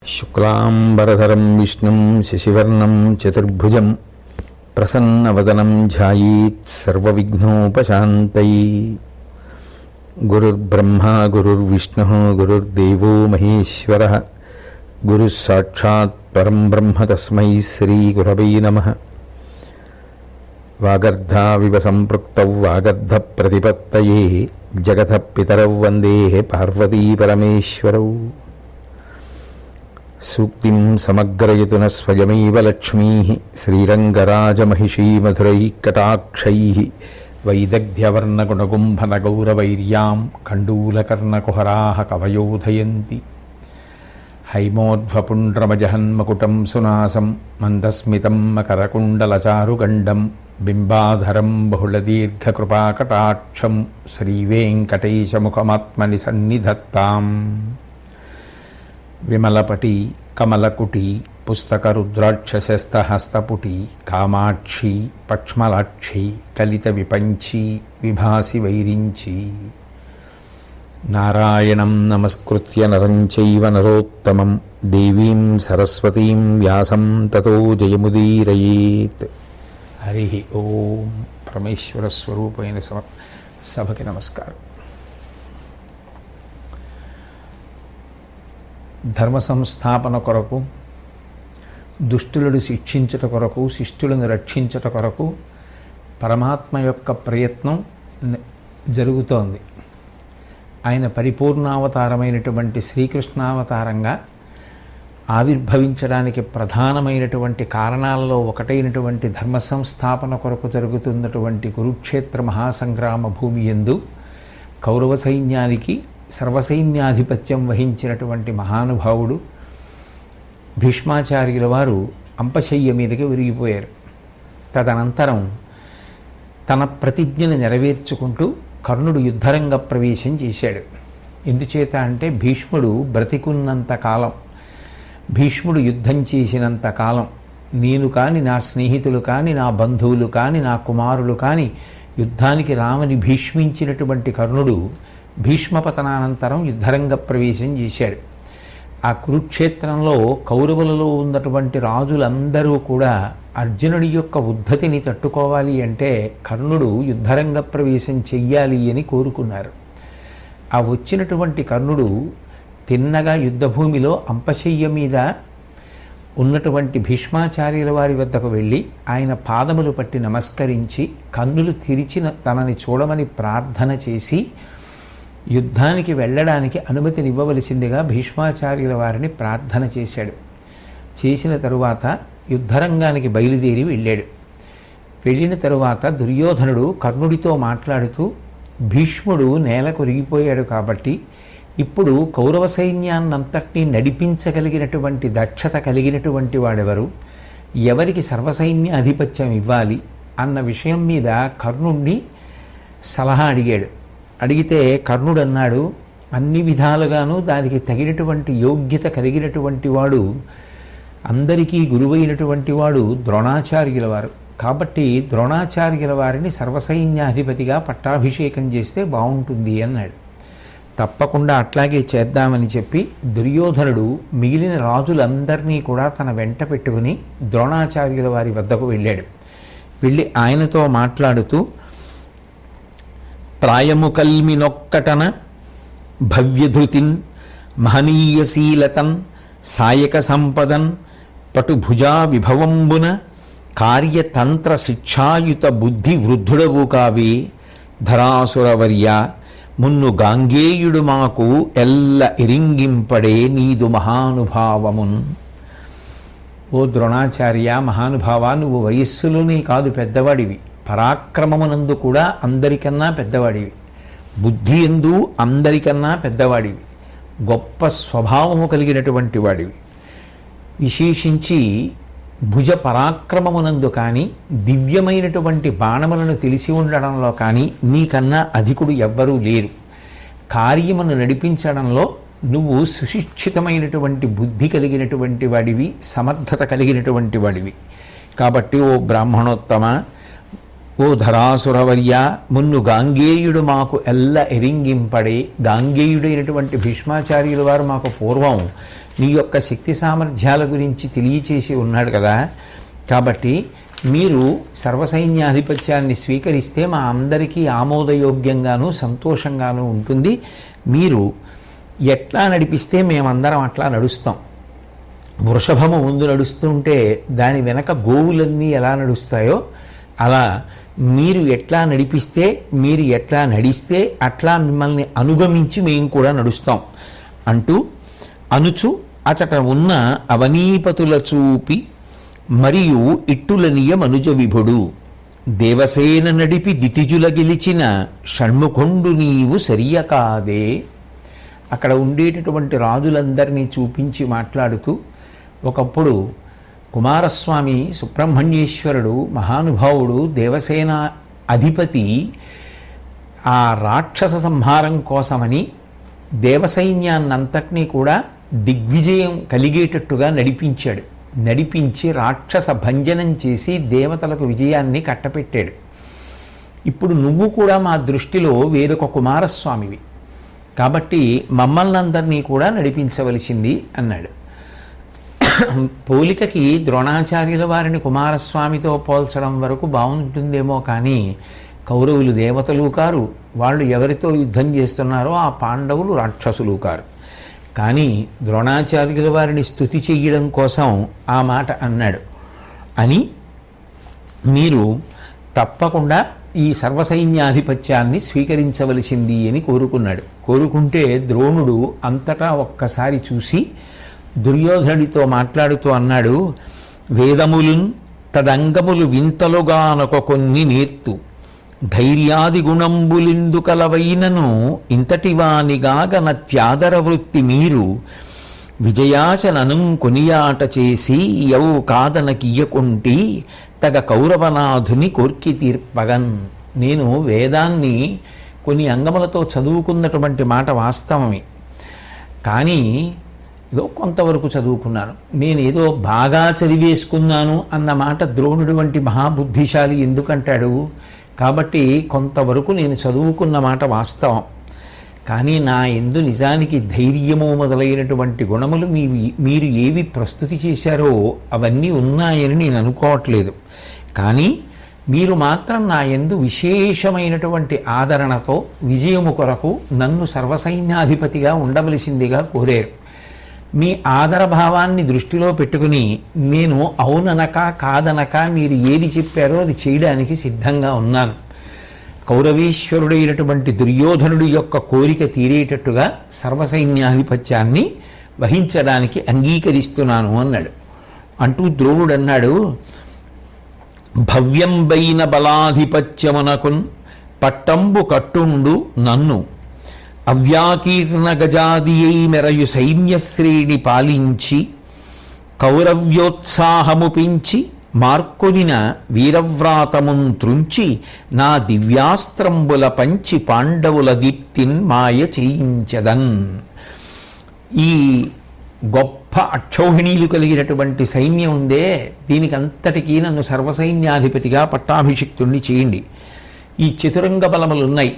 శుక్లాంబరధరం విష్ణుం శశివర్ణం చతుర్భుజం ప్రసన్నవదనం ధ్యాయేత్ సర్వవిఘ్నోపశాంతయే. గురుర్బ్రహ్మా గురుర్విష్ణుః గురుర్దేవో మహేశ్వరః గురుః సాక్షాత్ పరం బ్రహ్మ తస్మై శ్రీ గురవై నమః. వాగర్ధావివ సంపృక్తౌ వాగర్ధ ప్రతిపత్తయే జగతః పితరౌ వందే పార్వతీ పరమేశ్వరౌ. సూక్తిం సమగ్రయతున స్వయమైవ లక్ష్మీ శ్రీరంగరాజమహిషీ మధురైకటాక్షైః వైదగ్ధ్యవర్ణగుణగుంభనగౌరవైర్యాం కండూలకర్ణకుహరాः కవయోధయంతి. హైమోధ్వపుండ్రమజహన్మకుటం సునాసం మందస్మితం మకరకుండలచారుగండం బింబాధరం బహుళదీర్ఘకృపాకటాక్షం శ్రీవేంకటేశముఖమాత్మని సన్నిధత్తాం. విమలపటి కమలకుటి పుస్తకరుద్రాక్షశస్తహస్తపుటి కామాక్షి పక్ష్మలాక్షి కలిత విపంచి విభాసి వైరించి. నారాయణం నమస్కృత్య నరం చైవ నరోత్తమం దేవీం సరస్వతీం వ్యాసం తతో జయముదీరయేత్. హరి ఓం. పరమేశ్వర స్వరూపైన సభకి నమస్కారం. ధర్మ సంస్థాపన కొరకు, దుష్టులను శిక్షించుట కొరకు, శిష్టులను రక్షించుట కొరకు పరమాత్మ యొక్క ప్రయత్నం జరుగుతోంది. ఆయన పరిపూర్ణావతారమైనటువంటి శ్రీకృష్ణావతారంగా ఆవిర్భవించడానికి ప్రధానమైనటువంటి కారణాలలో ఒకటైనటువంటి ధర్మ సంస్థాపన కొరకు జరుగుతున్నటువంటి కురుక్షేత్ర మహాసంగ్రామ భూమి యందు కౌరవ సైన్యానికి సర్వసైన్యాధిపత్యం వహించినటువంటి మహానుభావుడు భీష్మాచార్యుల వారు అంపశయ్య మీదకి విరిగిపోయారు. తదనంతరం తన ప్రతిజ్ఞను నెరవేర్చుకుంటూ కర్ణుడు యుద్ధరంగ ప్రవేశం చేశాడు. ఎందుచేత అంటే భీష్ముడు బ్రతికున్నంత కాలం, భీష్ముడు యుద్ధం చేసినంత కాలం నేను కానీ, నా స్నేహితులు కానీ, నా బంధువులు కానీ, నా కుమారులు కానీ యుద్ధానికి రామని భీష్మించినటువంటి కర్ణుడు భీష్మపతనానంతరం యుద్ధరంగ ప్రవేశం చేశాడు. ఆ కురుక్షేత్రంలో కౌరవులలో ఉన్నటువంటి రాజులందరూ కూడా అర్జునుడి యొక్క ఉద్ధతిని తట్టుకోవాలి అంటే కర్ణుడు యుద్ధరంగ ప్రవేశం చెయ్యాలి అని కోరుకున్నారు. ఆ వచ్చినటువంటి కర్ణుడు తిన్నగా యుద్ధభూమిలో అంపశయ్య మీద ఉన్నటువంటి భీష్మాచార్యుల వారి వద్దకు వెళ్ళి ఆయన పాదములు పట్టి నమస్కరించి కన్నులు తెరిచిన తనని చూడమని ప్రార్థన చేసి యుద్ధానికి వెళ్ళడానికి అనుమతినివ్వవలసిందిగా భీష్మాచార్యుల వారిని ప్రార్థన చేశాడు. చేసిన తరువాత యుద్ధరంగానికి బయలుదేరి వెళ్ళాడు. వెళ్ళిన తరువాత దుర్యోధనుడు కర్ణుడితో మాట్లాడుతూ, భీష్ముడు నేల కొరిగిపోయాడు కాబట్టి ఇప్పుడు కౌరవ సైన్యాన్నంతటినీ నడిపించగలిగినటువంటి దక్షత కలిగినటువంటి వాడెవరు, ఎవరికి సర్వసైన్య ఆధిపత్యం ఇవ్వాలి అన్న విషయం మీద కర్ణుడిని సలహా అడిగాడు. అడిగితే కర్ణుడు అన్నాడు, అన్ని విధాలుగాను దానికి తగినటువంటి యోగ్యత కలిగినటువంటి వాడు, అందరికీ గురువైనటువంటి వాడు ద్రోణాచార్యుల వారు. కాబట్టి ద్రోణాచార్యుల వారిని సర్వసైన్యాధిపతిగా పట్టాభిషేకం చేస్తే బాగుంటుంది అన్నాడు. తప్పకుండా అట్లాగే చేద్దామని చెప్పి దుర్యోధనుడు మిగిలిన రాజులందరినీ కూడా తన వెంట పెట్టుకుని ద్రోణాచార్యుల వారి వద్దకు వెళ్ళాడు. వెళ్ళి ఆయనతో మాట్లాడుతూ, ప్రాయము కల్మినొక్కటన భవ్యధృతిన్ మహనీయశీలతన్ సాయక సంపదన్ పటుభుజా విభవంబున కార్యతంత్ర శిక్షాయుత బుద్ధి వృద్ధుడవు కావే ధరాసురవర్య మున్ను గాంగేయుడు మాకు ఎల్ల ఇరింగింపడే నీదు మహానుభావమున్. ఓ ద్రోణాచార్య మహానుభావ, నువ్వు వయస్సులోనే కాదు పెద్దవాడివి, పరాక్రమమునందు కూడా అందరికన్నా పెద్దవాడివి, బుద్ధి ఎందు అందరికన్నా పెద్దవాడివి, గొప్ప స్వభావము కలిగినటువంటి వాడివి. విశేషించి భుజ పరాక్రమమునందు కానీ, దివ్యమైనటువంటి బాణములను తెలిసి ఉండడంలో కానీ నీకన్నా అధికుడు ఎవ్వరూ లేరు. కార్యమును నడిపించడంలో నువ్వు సుశిక్షితమైనటువంటి బుద్ధి కలిగినటువంటి వాడివి, సమర్థత కలిగినటువంటి వాడివి. కాబట్టి ఓ బ్రాహ్మణోత్తమ, ఓ ధరాసురవర్య, మున్ను గాంగేయుడు మాకు ఎల్ల ఎరింగింపడే. గాంగేయుడైనటువంటి భీష్మాచార్యుల వారు మాకు పూర్వం నీ యొక్క శక్తి సామర్థ్యాల గురించి తెలియచేసి ఉన్నాడు కదా, కాబట్టి మీరు సర్వసైన్యాధిపత్యాన్ని స్వీకరిస్తే మా అందరికీ ఆమోదయోగ్యంగానూ సంతోషంగానూ ఉంటుంది. మీరు ఎట్లా నడిపిస్తే మేమందరం అట్లా నడుస్తాం. వృషభము ముందు నడుస్తుంటే దాని వెనక గోవులన్నీ ఎలా నడుస్తాయో అలా మీరు ఎట్లా నడిపిస్తే, మీరు ఎట్లా నడిస్తే అట్లా మిమ్మల్ని అనుగమించి మేము కూడా నడుస్తాం అంటూ అనుచు అచట ఉన్న అవనీపతుల చూపి మరియు ఇట్టులనియ మనుజ విభుడు. దేవసేన నడిపి దితిజుల గెలిచిన షణ్ముఖుండు నీవు సరియ కాదే. అక్కడ ఉండేటటువంటి రాజులందరినీ చూపించి మాట్లాడుతూ, ఒకప్పుడు కుమారస్వామి సుబ్రహ్మణ్యేశ్వరుడు మహానుభావుడు దేవసేన అధిపతి ఆ రాక్షస సంహారం కోసమని దేవసైన్యాన్నంతటినీ కూడా దిగ్విజయం కలిగేటట్టుగా నడిపించాడు. నడిపించి రాక్షస భంజనం చేసి దేవతలకు విజయాన్ని కట్టపెట్టాడు. ఇప్పుడు నువ్వు కూడా మా దృష్టిలో వేరొక కుమారస్వామివి, కాబట్టి మమ్మల్ని అందరినీ కూడా నడిపించవలసింది అన్నాడు. పోలికకి ద్రోణాచార్యుల వారిని కుమారస్వామితో పోల్చడం వరకు బాగుంటుందేమో, కానీ కౌరవులు దేవతలు కారు, వాళ్ళు ఎవరితో యుద్ధం చేస్తున్నారో ఆ పాండవులు రాక్షసులు కారు. కానీ ద్రోణాచార్యుల వారిని స్తుతి చెయ్యడం కోసం ఆ మాట అన్నాడు. అని మీరు తప్పకుండా ఈ సర్వసైన్యాధిపత్యాన్ని స్వీకరించవలసింది అని కోరుకున్నాడు. కోరుకుంటే ద్రోణుడు అంతటా ఒక్కసారి చూసి దుర్యోధనుడితో మాట్లాడుతూ అన్నాడు, వేదములున్ తదంగములు వింతలుగానొక కొన్ని నేర్తు, ధైర్యాది గుణంబులిందు కలవైనను ఇంతటివానిగాగన త్యాదర వృత్తి మీరు, విజయాచనను కొనియాట చేసి యవు కాదనకియ్యకుంటి తగ కౌరవనాథుని కోర్కి తీర్పగన్. నేను వేదాన్ని కొన్ని అంగములతో చదువుకున్నటువంటి మాట వాస్తవమే, కానీ ఏదో కొంతవరకు చదువుకున్నాను, నేనేదో బాగా చదివేసుకున్నాను అన్న మాట ద్రోణుడు వంటి మహాబుద్ధిశాలి ఎందుకంటాడు? కాబట్టి కొంతవరకు నేను చదువుకున్న మాట వాస్తవం, కానీ నా యందు నిజానికి ధైర్యము మొదలైనటువంటి గుణములు మీరు ఏవి ప్రస్తుతి చేశారో అవన్నీ ఉన్నాయని నేను అనుకోవట్లేదు. కానీ మీరు మాత్రం నా యందు విశేషమైనటువంటి ఆదరణతో విజయము కొరకు నన్ను సర్వసైన్యాధిపతిగా ఉండవలసిందిగా కోరారు. మీ ఆదరభావాన్ని దృష్టిలో పెట్టుకుని నేను అవుననక కాదనక మీరు ఏది చెప్పారో అది చేయడానికి సిద్ధంగా ఉన్నాను. కౌరవేశ్వరుడైనటువంటి దుర్యోధనుడి యొక్క కోరిక తీరేటట్టుగా సర్వసైన్యాధిపత్యాన్ని వహించడానికి అంగీకరిస్తున్నాను అన్నాడు. అంటూ ద్రోణుడు అన్నాడు, భవ్యంబైన బలాధిపత్యమునకున్ పట్టంబు కట్టుండు నన్ను, అవ్యాకీర్ణ గజాదియై మెరయు సైన్యశ్రేణి పాలించి కౌరవ్యోత్సాహము పెంచి మార్కొనిన వీరవ్రాతమున్ త్రుంచి నా దివ్యాస్త్రంబుల పంచి పాండవుల దీప్తిన్ మాయ చేయించదన్. ఈ గొప్ప అక్షౌహిణీలు కలిగినటువంటి సైన్యం ఉందే, దీనికంతటికీ నన్ను సర్వసైన్యాధిపతిగా పట్టాభిషిక్తుణ్ణి చేయండి. ఈ చతురంగ బలములున్నాయి,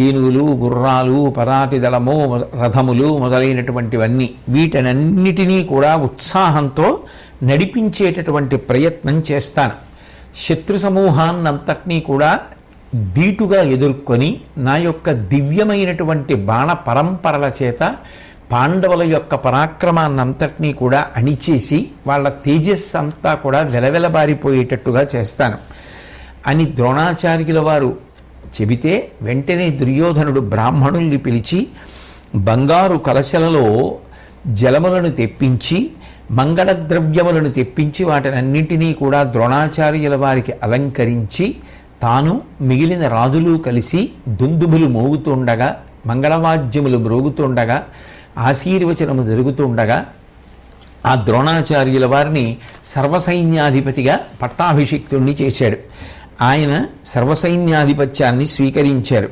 ఏనుగులు, గుర్రాలు, పరాటి దళము, రథములు మొదలైనటువంటివన్నీ, వీటన్నిటినీ కూడా ఉత్సాహంతో నడిపించేటటువంటి ప్రయత్నం చేస్తాను. శత్రు సమూహాన్నంతటినీ కూడా ధీటుగా ఎదుర్కొని నా యొక్క దివ్యమైనటువంటి బాణ పరంపరల చేత పాండవుల యొక్క పరాక్రమాన్నంతటినీ కూడా అణిచేసి వాళ్ళ తేజస్సు అంతా కూడా వెలవెలబారిపోయేటట్టుగా చేస్తాను అని ద్రోణాచార్యుల వారు చెబితే, వెంటనే దుర్యోధనుడు బ్రాహ్మణుల్ని పిలిచి బంగారు కలశలలో జలములను తెప్పించి మంగళ ద్రవ్యములను తెప్పించి వాటినన్నింటినీ కూడా ద్రోణాచార్యుల వారికి అలంకరించి తాను మిగిలిన రాజులు కలిసి దుందుబులు మోగుతుండగా, మంగళవాద్యములు మ్రోగుతుండగా, ఆశీర్వచనము జరుగుతుండగా ఆ ద్రోణాచార్యుల వారిని సర్వసైన్యాధిపతిగా పట్టాభిషిక్తుణ్ణి చేశాడు. ఆయన సర్వసైన్యాధిపత్యాన్ని స్వీకరించారు.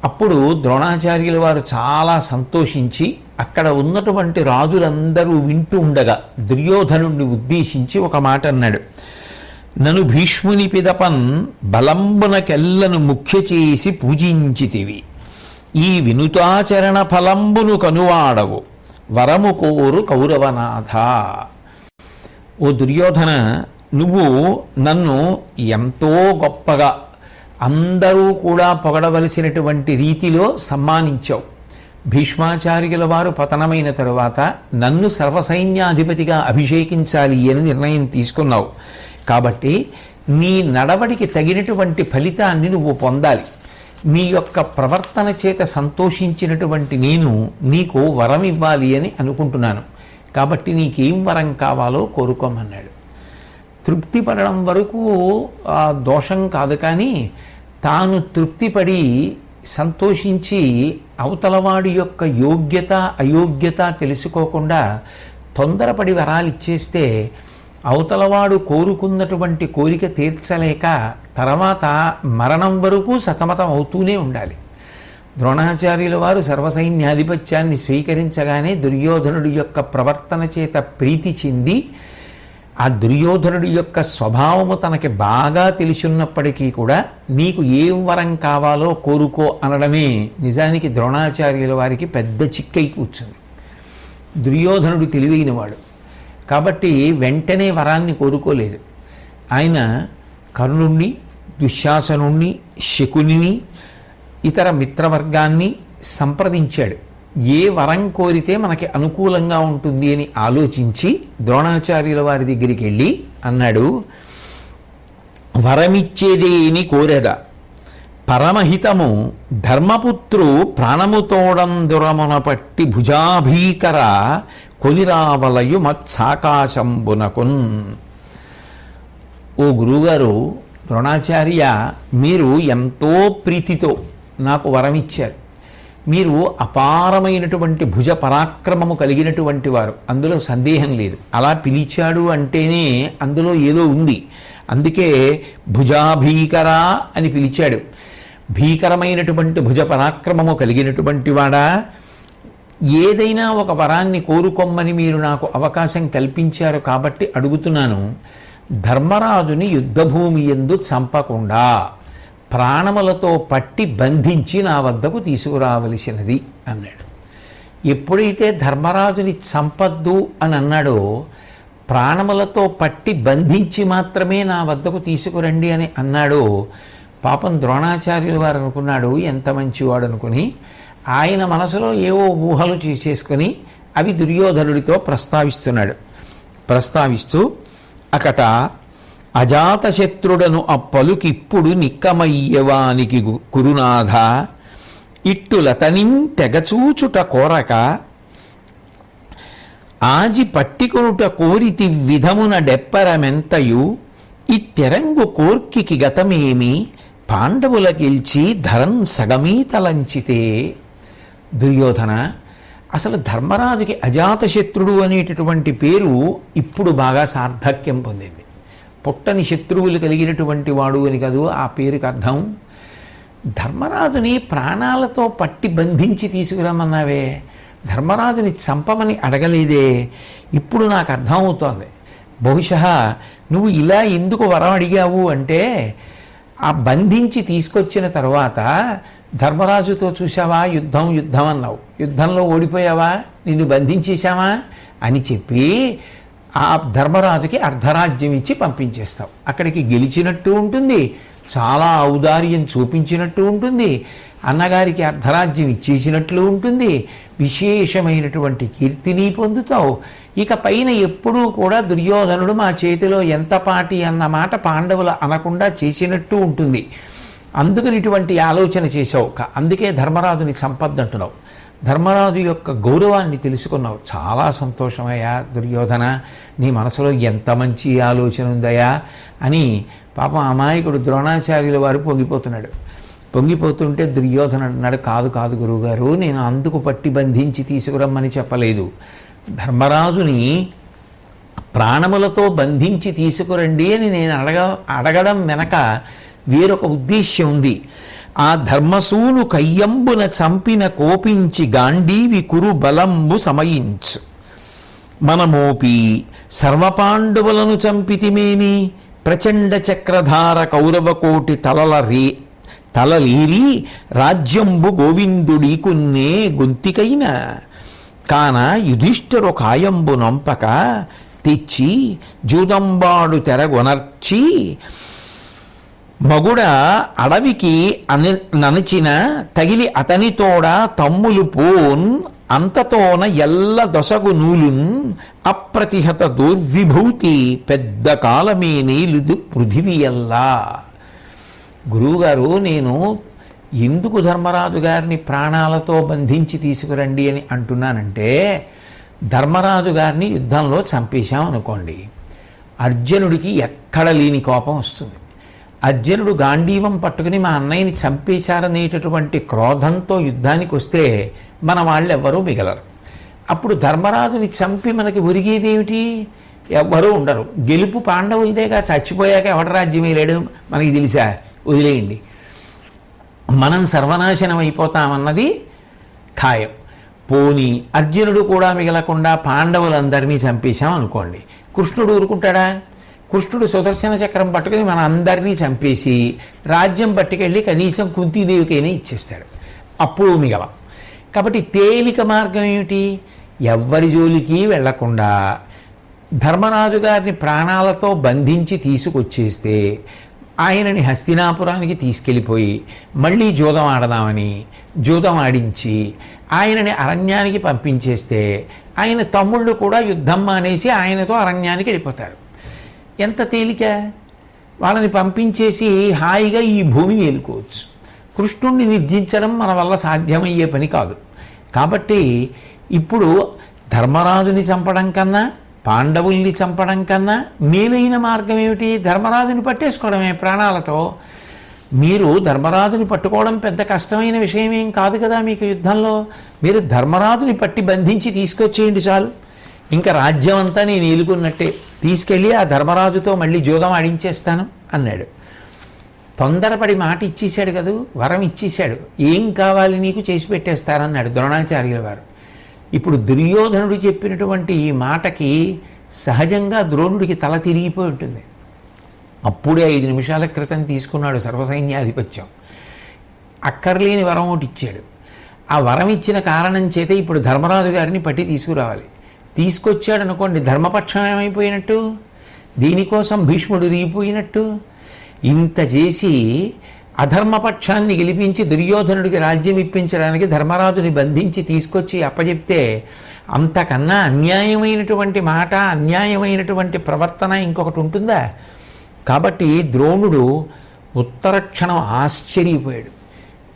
అప్పుడు ద్రోణాచార్యుల వారు చాలా సంతోషించి అక్కడ ఉన్నటువంటి రాజులందరూ వింటూ ఉండగా దుర్యోధనుడిని ఉద్దేశించి ఒక మాట అన్నాడు, నను భీష్ముని పిదపన్ బలంబునకెల్లను ముఖ్య చేసి పూజించితివి. ఈ వినుతాచరణ ఫలంబును కనువాడవు వరము కోరు కౌరవనాథ. ఓ దుర్యోధన, నువ్వు నన్ను ఎంతో గొప్పగా అందరూ కూడా పొగడవలసినటువంటి రీతిలో సమ్మానించావు. భీష్మాచార్యుల వారు పతనమైన తరువాత నన్ను సర్వసైన్యాధిపతిగా అభిషేకించాలి అని నిర్ణయం తీసుకున్నావు. కాబట్టి నీ నడవడికి తగినటువంటి ఫలితాన్ని నువ్వు పొందాలి. నీ యొక్క ప్రవర్తన చేత సంతోషించినటువంటి నేను నీకు వరం ఇవ్వాలి అని అనుకుంటున్నాను. కాబట్టి నీకేం వరం కావాలో కోరుకోమన్నాడు. తృప్తి పడడం వరకు దోషం కాదు, కానీ తాను తృప్తిపడి సంతోషించి అవతలవాడి యొక్క యోగ్యత అయోగ్యత తెలుసుకోకుండా తొందరపడి వరాలు ఇచ్చేస్తే అవతలవాడు కోరుకున్నటువంటి కోరిక తీర్చలేక తర్వాత మరణం వరకు సతమతం అవుతూనే ఉండాలి. ద్రోణాచార్యుల వారు సర్వసైన్యాధిపత్యాన్ని స్వీకరించగానే దుర్యోధనుడి యొక్క ప్రవర్తన చేత ప్రీతి చెంది, ఆ దుర్యోధనుడి యొక్క స్వభావము తనకి బాగా తెలిసిన్నప్పటికీ కూడా నీకు ఏం వరం కావాలో కోరుకో అనడమే నిజానికి ద్రోణాచార్యుల వారికి పెద్ద చిక్కై కూర్చుంది. దుర్యోధనుడు తెలివైనవాడు కాబట్టి వెంటనే వరాన్ని కోరుకోలేదు. ఆయన కర్ణుణ్ణి, దుశ్శాసనుణ్ణి, శకునిని, ఇతర మిత్రవర్గాన్ని సంప్రదించాడు. ఏ వరం కోరితే మనకి అనుకూలంగా ఉంటుంది అని ఆలోచించి ద్రోణాచార్యుల వారి దగ్గరికి వెళ్ళి అన్నాడు, వరమిచ్చేదేని కోరెద పరమహితము ధర్మపుత్రు ప్రాణముతోడందురమున పట్టి భుజాభీకర కొలిరావలయు మత్సాకాశంబునకున్. ఓ గురువుగారు, ద్రోణాచార్య, మీరు ఎంతో ప్రీతితో నాకు వరమిచ్చారు. మీరు అపారమైనటువంటి భుజ పరాక్రమము కలిగినటువంటి వారు, అందులో సందేహం లేదు. అలా పిలిచాడు అంటేనే అందులో ఏదో ఉంది. అందుకే భుజాభీకర అని పిలిచాడు. భీకరమైనటువంటి భుజ పరాక్రమము కలిగినటువంటి వాడా, ఏదైనా ఒక వరాన్ని కోరుకొమ్మని మీరు నాకు అవకాశం కల్పించారు కాబట్టి అడుగుతున్నాను. ధర్మరాజుని యుద్ధభూమి యందు చంపకుండా ప్రాణములతో పట్టి బంధించి నా వద్దకు తీసుకురావలసినది అన్నాడు. ఎప్పుడైతే ధర్మరాజుని చంపద్దు అని అన్నాడో, ప్రాణములతో పట్టి బంధించి మాత్రమే నా వద్దకు తీసుకురండి అని అన్నాడో, పాపం ద్రోణాచార్యుల వారు అనుకున్నాడు ఎంత మంచివాడు అనుకుని ఆయన మనసులో ఏవో ఊహలు చేసేసుకొని అవి దుర్యోధనుడితో ప్రస్తావిస్తూ అకట అజాతశత్రుడను ఆ పలుకిప్పుడు నిక్కమయ్యవానికి కురునాథ ఇట్టులతనిం తెగచూచుట కోరక ఆజి పట్టికొనుట కోరితి విధమున డెప్పరమెంతయు ఇత్తెరంగు కోర్కికి గతమేమి పాండవుల గెల్చి ధరన్ సగమీతలంచితే. దుర్యోధన, అసలు ధర్మరాజుకి అజాతశత్రుడు అనేటటువంటి పేరు ఇప్పుడు బాగా సార్థక్యం పొందింది. పుట్టని శత్రువులు కలిగినటువంటి వాడు అని కాదు ఆ పేరుకి అర్థం. ధర్మరాజుని ప్రాణాలతో పట్టి బంధించి తీసుకురమ్మన్నావే, ధర్మరాజుని చంపమని అడగలేదే. ఇప్పుడు నాకు అర్థమవుతోంది. బహుశా నువ్వు ఇలా ఎందుకు వరం అడిగావు అంటే, ఆ బంధించి తీసుకొచ్చిన తర్వాత ధర్మరాజుతో చూసావా యుద్ధం అన్నావు, యుద్ధంలో ఓడిపోయావా, నిన్ను బంధించేశావా అని చెప్పి ఆ ధర్మరాజుకి అర్ధరాజ్యం ఇచ్చి పంపించేస్తావు. అక్కడికి గెలిచినట్టు ఉంటుంది, చాలా ఔదార్యం చూపించినట్టు ఉంటుంది, అన్నగారికి అర్ధరాజ్యం ఇచ్చేసినట్లు ఉంటుంది, విశేషమైనటువంటి కీర్తిని పొందుతావు. ఇక పైన ఎప్పుడూ కూడా దుర్యోధనుడు మా చేతిలో ఎంత పాటి అన్న మాట పాండవులు అనకుండా చేసినట్టు ఉంటుంది. అందుకని ఇటువంటి ఆలోచన చేసావు. అందుకే ధర్మరాజుని చంపద్దంటున్నావు. ధర్మరాజు యొక్క గౌరవాన్ని తెలుసుకున్నావు. చాలా సంతోషమయ్యా దుర్యోధన, నీ మనసులో ఎంత మంచి ఆలోచన ఉందయా అని పాపం అమాయకుడు ద్రోణాచార్యుల వారు పొంగిపోతుంటే దుర్యోధన అన్నాడు, కాదు గురువుగారు, నేను అందుకు పట్టి బంధించి తీసుకురమ్మని చెప్పలేదు. ధర్మరాజుని ప్రాణములతో బంధించి తీసుకురండి అని నేను అడగడం వెనక వేరొక ఉద్దేశ్యం ఉంది. ఆ ధర్మసూను కయ్యంబున చంపిన కోపించి గాంధీవి కురు బలంబు సమయించు మనమోపి సర్వపాండవులను చంపితిమేమి ప్రచండ చక్రధార కౌరవకోటి తలలీరి రాజ్యంబు గోవిందుడీకున్నే గొంతికైన కాన యుధిష్ఠిరు కాయంబు నొంపక తెచ్చి జూదంబాడు తెరగొనర్చి మగుడ అడవికి ననచిన తగిలి అతనితోడ తమ్ములు పోన్ అంతతోన ఎల్ల దొసగు నూలున్ అప్రతిహత దుర్విభూతి పెద్ద కాలమే నీలుదు పృథివియల్లా. గురువుగారు, నేను ఎందుకు ధర్మరాజు గారిని ప్రాణాలతో బంధించి తీసుకురండి అని అంటున్నానంటే, ధర్మరాజు గారిని యుద్ధంలో చంపేశాం అనుకోండి, అర్జునుడికి ఎక్కడ లేని కోపం వస్తుంది. అర్జునుడు గాంధీవం పట్టుకుని మా అన్నయ్యని చంపేశారనేటటువంటి క్రోధంతో యుద్ధానికి వస్తే మన వాళ్ళు ఎవ్వరూ మిగలరు. అప్పుడు ధర్మరాజుని చంపి మనకి ఒరిగేదేమిటి? ఎవ్వరూ ఉండరు. గెలుపు పాండవులదేగా, చచ్చిపోయాక ఎవడ రాజ్యం లేడు మనకి తెలిసా, వదిలేయండి, మనం సర్వనాశనం అయిపోతామన్నది ఖాయం. పోనీ అర్జునుడు కూడా మిగలకుండా పాండవులందరినీ చంపేశాం అనుకోండి, కృష్ణుడు ఊరుకుంటాడా? కృష్ణుడు సుదర్శన చక్రం పట్టుకుని మన అందరినీ చంపేసి రాజ్యం పట్టుకెళ్ళి కనీసం కుంతీదేవికైనా ఇచ్చేస్తాడు, అప్పుడు మిగలం. కాబట్టి తేలిక మార్గం ఏమిటి? ఎవ్వరి జోలికి వెళ్లకుండా ధర్మరాజు గారిని ప్రాణాలతో బంధించి తీసుకొచ్చేస్తే ఆయనని హస్తినాపురానికి తీసుకెళ్ళిపోయి మళ్ళీ జూదం ఆడదామని జూదం ఆడించి ఆయనని అరణ్యానికి పంపించేస్తే ఆయన తమ్ముళ్ళు కూడా యుద్ధం మానేసి ఆయనతో అరణ్యానికి వెళ్ళిపోతారు. ఎంత తేలిక! వాళ్ళని పంపించేసి హాయిగా ఈ భూమిని ఏలుకోవచ్చు. కృష్ణుణ్ణి నిర్జించడం మన వల్ల సాధ్యమయ్యే పని కాదు. కాబట్టి ఇప్పుడు ధర్మరాజుని చంపడం కన్నా పాండవుల్ని చంపడం కన్నా మేలైన మార్గం ఏమిటి? ధర్మరాజుని పట్టేసుకోవడమే ప్రాణాలతో. మీరు ధర్మరాజుని పట్టుకోవడం పెద్ద కష్టమైన విషయం ఏం కాదు కదా మీకు యుద్ధంలో. మీరు ధర్మరాజుని పట్టి బంధించి తీసుకొచ్చేయండి చాలు, ఇంకా రాజ్యం అంతా నేను ఏలుకున్నట్టే, తీసుకెళ్ళి ఆ ధర్మరాజుతో మళ్ళీ జూదం ఆడించేస్తాను అన్నాడు. తొందరపడి మాట ఇచ్చేశాడు కదూ, వరం ఇచ్చేశాడు. ఏం కావాలి నీకు చేసి పెట్టేస్తారన్నాడు ద్రోణాచార్యుల వారు. ఇప్పుడు దుర్యోధనుడు చెప్పినటువంటి ఈ మాటకి సహజంగా ద్రోణుడికి తల తిరిగిపోయి ఉంటుంది. అప్పుడే 5 నిమిషాల క్రితం తీసుకున్నాడు సర్వసైన్యాధిపత్యం. అక్కర్లేని వరం ఒకటి ఇచ్చాడు. ఆ వరం ఇచ్చిన కారణం చేత ఇప్పుడు ధర్మరాజు గారిని పట్టి తీసుకురావాలి. తీసుకొచ్చాడు అనుకోండి, ధర్మపక్షం ఏమైపోయినట్టు? దీనికోసం భీష్ముడు రీగిపోయినట్టు. ఇంత చేసి అధర్మపక్షాన్ని గెలిపించి దుర్యోధనుడికి రాజ్యం ఇప్పించడానికి ధర్మరాజుని బంధించి తీసుకొచ్చి అప్పచెప్తే అంతకన్నా అన్యాయమైనటువంటి మాట, అన్యాయమైనటువంటి ప్రవర్తన ఇంకొకటి ఉంటుందా? కాబట్టి ద్రోణుడు ఉత్తరక్షణం ఆశ్చర్యపోయాడు.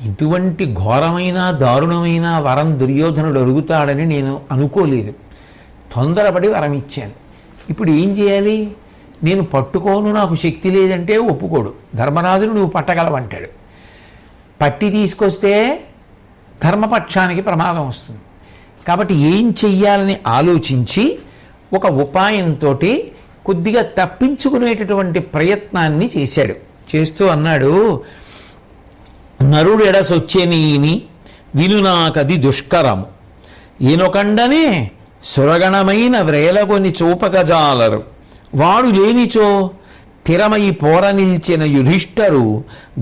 ఇటువంటి ఘోరమైన దారుణమైన వరం దుర్యోధనుడు అడుగుతాడని నేను అనుకోలేదు. తొందరపడి వరం ఇచ్చాను. ఇప్పుడు ఏం చేయాలి? నేను పట్టుకోను, నాకు శక్తి లేదంటే ఒప్పుకోడు. ధర్మరాజును నువ్వు పట్టగలవంటాడు. పట్టి తీసుకొస్తే ధర్మపక్షానికి ప్రమాదం వస్తుంది. కాబట్టి ఏం చెయ్యాలని ఆలోచించి ఒక ఉపాయంతో కొద్దిగా తప్పించుకునేటటువంటి ప్రయత్నాన్ని చేశాడు. చేస్తూ అన్నాడు, నరుడెడసొచ్చెనీని వినునాకది దుష్కరము ఈనొకండనే సురగణమైన వ్రేలగొని చూపగజాలరు వాడు లేనిచో తిరమై పోర నిల్చిన యుధిష్ఠరు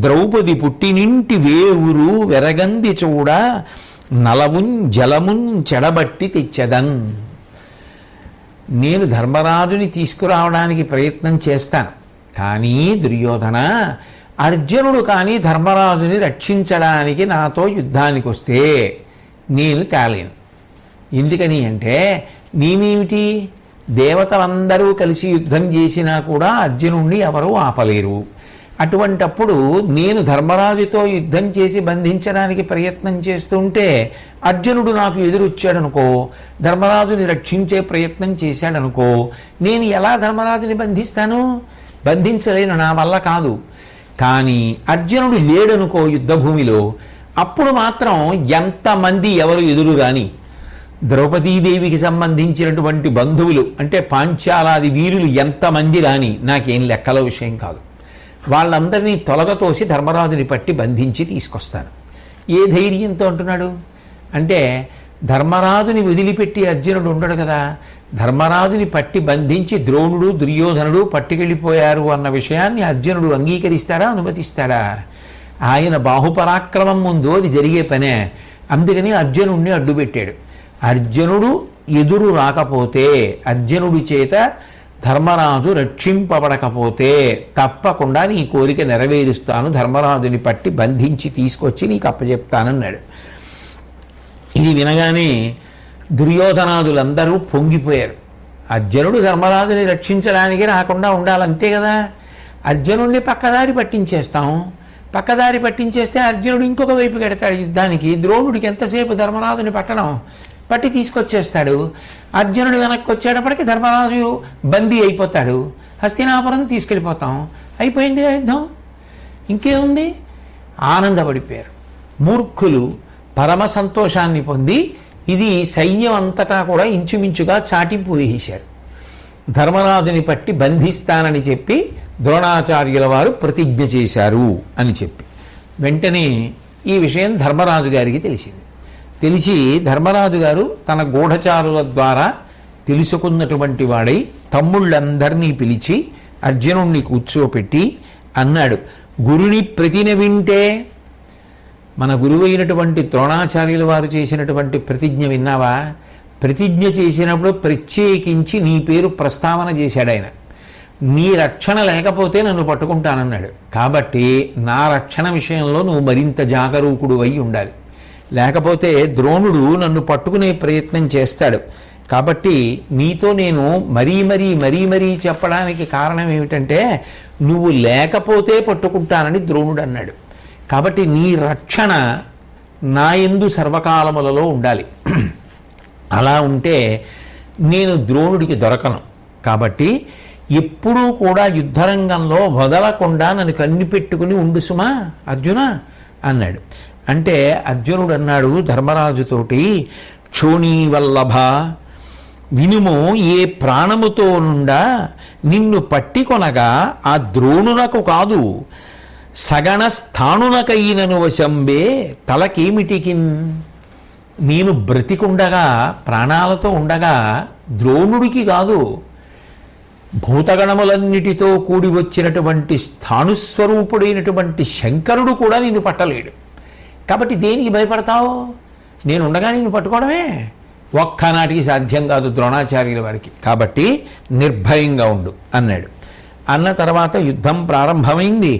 ద్రౌపది పుట్టినింటి వేవురు వెరగంది చూడ నలవున్ జలమున్ చెడబట్టి తెచ్చదన్. నేను ధర్మరాజుని తీసుకురావడానికి ప్రయత్నం చేస్తాను, కానీ దుర్యోధన, అర్జునుడు కానీ ధర్మరాజుని రక్షించడానికి నాతో యుద్ధానికి వస్తే నేను తేలేను. ఎందుకని అంటే నేనేమిటి, దేవతలందరూ కలిసి యుద్ధం చేసినా కూడా అర్జునుణ్ణి ఎవరూ ఆపలేరు. అటువంటప్పుడు నేను ధర్మరాజుతో యుద్ధం చేసి బంధించడానికి ప్రయత్నం చేస్తుంటే అర్జునుడు నాకు ఎదురొచ్చాడనుకో, ధర్మరాజుని రక్షించే ప్రయత్నం చేశాడనుకో, నేను ఎలా ధర్మరాజుని బంధిస్తాను? బంధించలేను, నా వల్ల కాదు. కానీ అర్జునుడు లేడనుకో యుద్ధభూమిలో, అప్పుడు మాత్రం ఎంతమంది ఎవరు ఎదురు రాని, ద్రౌపదీదేవికి సంబంధించినటువంటి బంధువులు అంటే పాంచాలాది వీరులు ఎంతమంది రాని నాకేం లెక్కల విషయం కాదు. వాళ్ళందరినీ తొలగతోసి ధర్మరాజుని పట్టి బంధించి తీసుకొస్తాను. ఏ ధైర్యంతో అంటున్నాడు అంటే, ధర్మరాజుని వదిలిపెట్టి అర్జునుడు ఉండడు కదా. ధర్మరాజుని పట్టి బంధించి ద్రోణుడు దుర్యోధనుడు పట్టుకెళ్ళిపోయారు అన్న విషయాన్ని అర్జునుడు అంగీకరిస్తాడా, అనుమతిస్తాడా? ఆయన బాహుపరాక్రమం ముందు అది జరిగే పనే. అందుకని అర్జునుడిని అడ్డుపెట్టాడు. అర్జునుడు ఎదురు రాకపోతే, అర్జునుడి చేత ధర్మరాజు రక్షింపబడకపోతే తప్పకుండా నీ కోరిక నెరవేరుస్తాను, ధర్మరాజుని పట్టి బంధించి తీసుకొచ్చి నీకు అప్పచెప్తానన్నాడు. ఇది వినగానే దుర్యోధనాదులందరూ పొంగిపోయారు. అర్జునుడు ధర్మరాజుని రక్షించడానికి రాకుండా ఉండాలంతే కదా. అర్జునుడిని పక్కదారి పట్టించేస్తాం. పక్కదారి పట్టించేస్తే అర్జునుడు ఇంకొక వైపు కడతాడు యుద్ధానికి. ద్రోణుడికి ఎంతసేపు ధర్మరాజుని పట్టి తీసుకొచ్చేస్తాడు. అర్జునుడు వెనక్కి వచ్చేటప్పటికి ధర్మరాజు బందీ అయిపోతాడు. హస్తినాపురం తీసుకెళ్ళిపోతాం. అయిపోయింది యుద్ధం, ఇంకేముంది? ఆనందపడిపోయారు. మూర్ఖులు పరమ సంతోషాన్ని పొంది ఇది సైన్యం అంతటా కూడా ఇంచుమించుగా చాటింపు వేసేశారు. ధర్మరాజుని పట్టి బంధిస్తానని చెప్పి ద్రోణాచార్యుల వారు ప్రతిజ్ఞ చేశారు అని చెప్పి వెంటనే ఈ విషయం ధర్మరాజు గారికి తెలిసింది. తెలిసి ధర్మరాజు గారు తన గూఢచారుల ద్వారా తెలుసుకున్నటువంటి వాడై తమ్ముళ్ళందరినీ పిలిచి అర్జునుణ్ణి కూర్చోపెట్టి అన్నాడు, గురుని ప్రతిన వింటే, మన గురువైనటువంటి ద్రోణాచార్యుల వారు చేసినటువంటి ప్రతిజ్ఞ విన్నావా? ప్రతిజ్ఞ చేసినప్పుడు ప్రత్యేకించి నీ పేరు ప్రస్తావన చేశాడు ఆయన. నీ రక్షణ లేకపోతే నన్ను పట్టుకుంటానన్నాడు. కాబట్టి నా రక్షణ విషయంలో నువ్వు మరింత జాగరూకుడు అయి ఉండాలి. లేకపోతే ద్రోణుడు నన్ను పట్టుకునే ప్రయత్నం చేస్తాడు. కాబట్టి నీతో నేను మరీ చెప్పడానికి కారణం ఏమిటంటే నువ్వు లేకపోతే పట్టుకుంటానని ద్రోణుడు అన్నాడు. కాబట్టి నీ రక్షణ నా యందు సర్వకాలములలో ఉండాలి. అలా ఉంటే నేను ద్రోణుడికి దొరకను. కాబట్టి ఎప్పుడూ కూడా యుద్ధరంగంలో వదలకుండా నన్ను కన్నిపెట్టుకుని ఉండు సుమా అర్జున అన్నాడు. అంటే అర్జునుడు అన్నాడు ధర్మరాజుతోటి, క్షోణీవల్లభ వినుము, ఏ ప్రాణముతో నుండా నిన్ను పట్టికొనగా ఆ ద్రోణునకు కాదు సగణ స్థాణునకైనను వశంబే తలకేమిటికిన్. నేను బ్రతికుండగా ప్రాణాలతో ఉండగా ద్రోణుడికి కాదు, భూతగణములన్నిటితో కూడి వచ్చినటువంటి స్థాణుస్వరూపుడైనటువంటి శంకరుడు కూడా నిన్ను పట్టలేడు. కాబట్టి దేనికి భయపడతావు? నేనుండగా నిన్ను పట్టుకోవడమే ఒక్కనాటికి సాధ్యం కాదు ద్రోణాచార్యుల వారికి. కాబట్టి నిర్భయంగా ఉండు అన్నాడు. అన్న తర్వాత యుద్ధం ప్రారంభమైంది.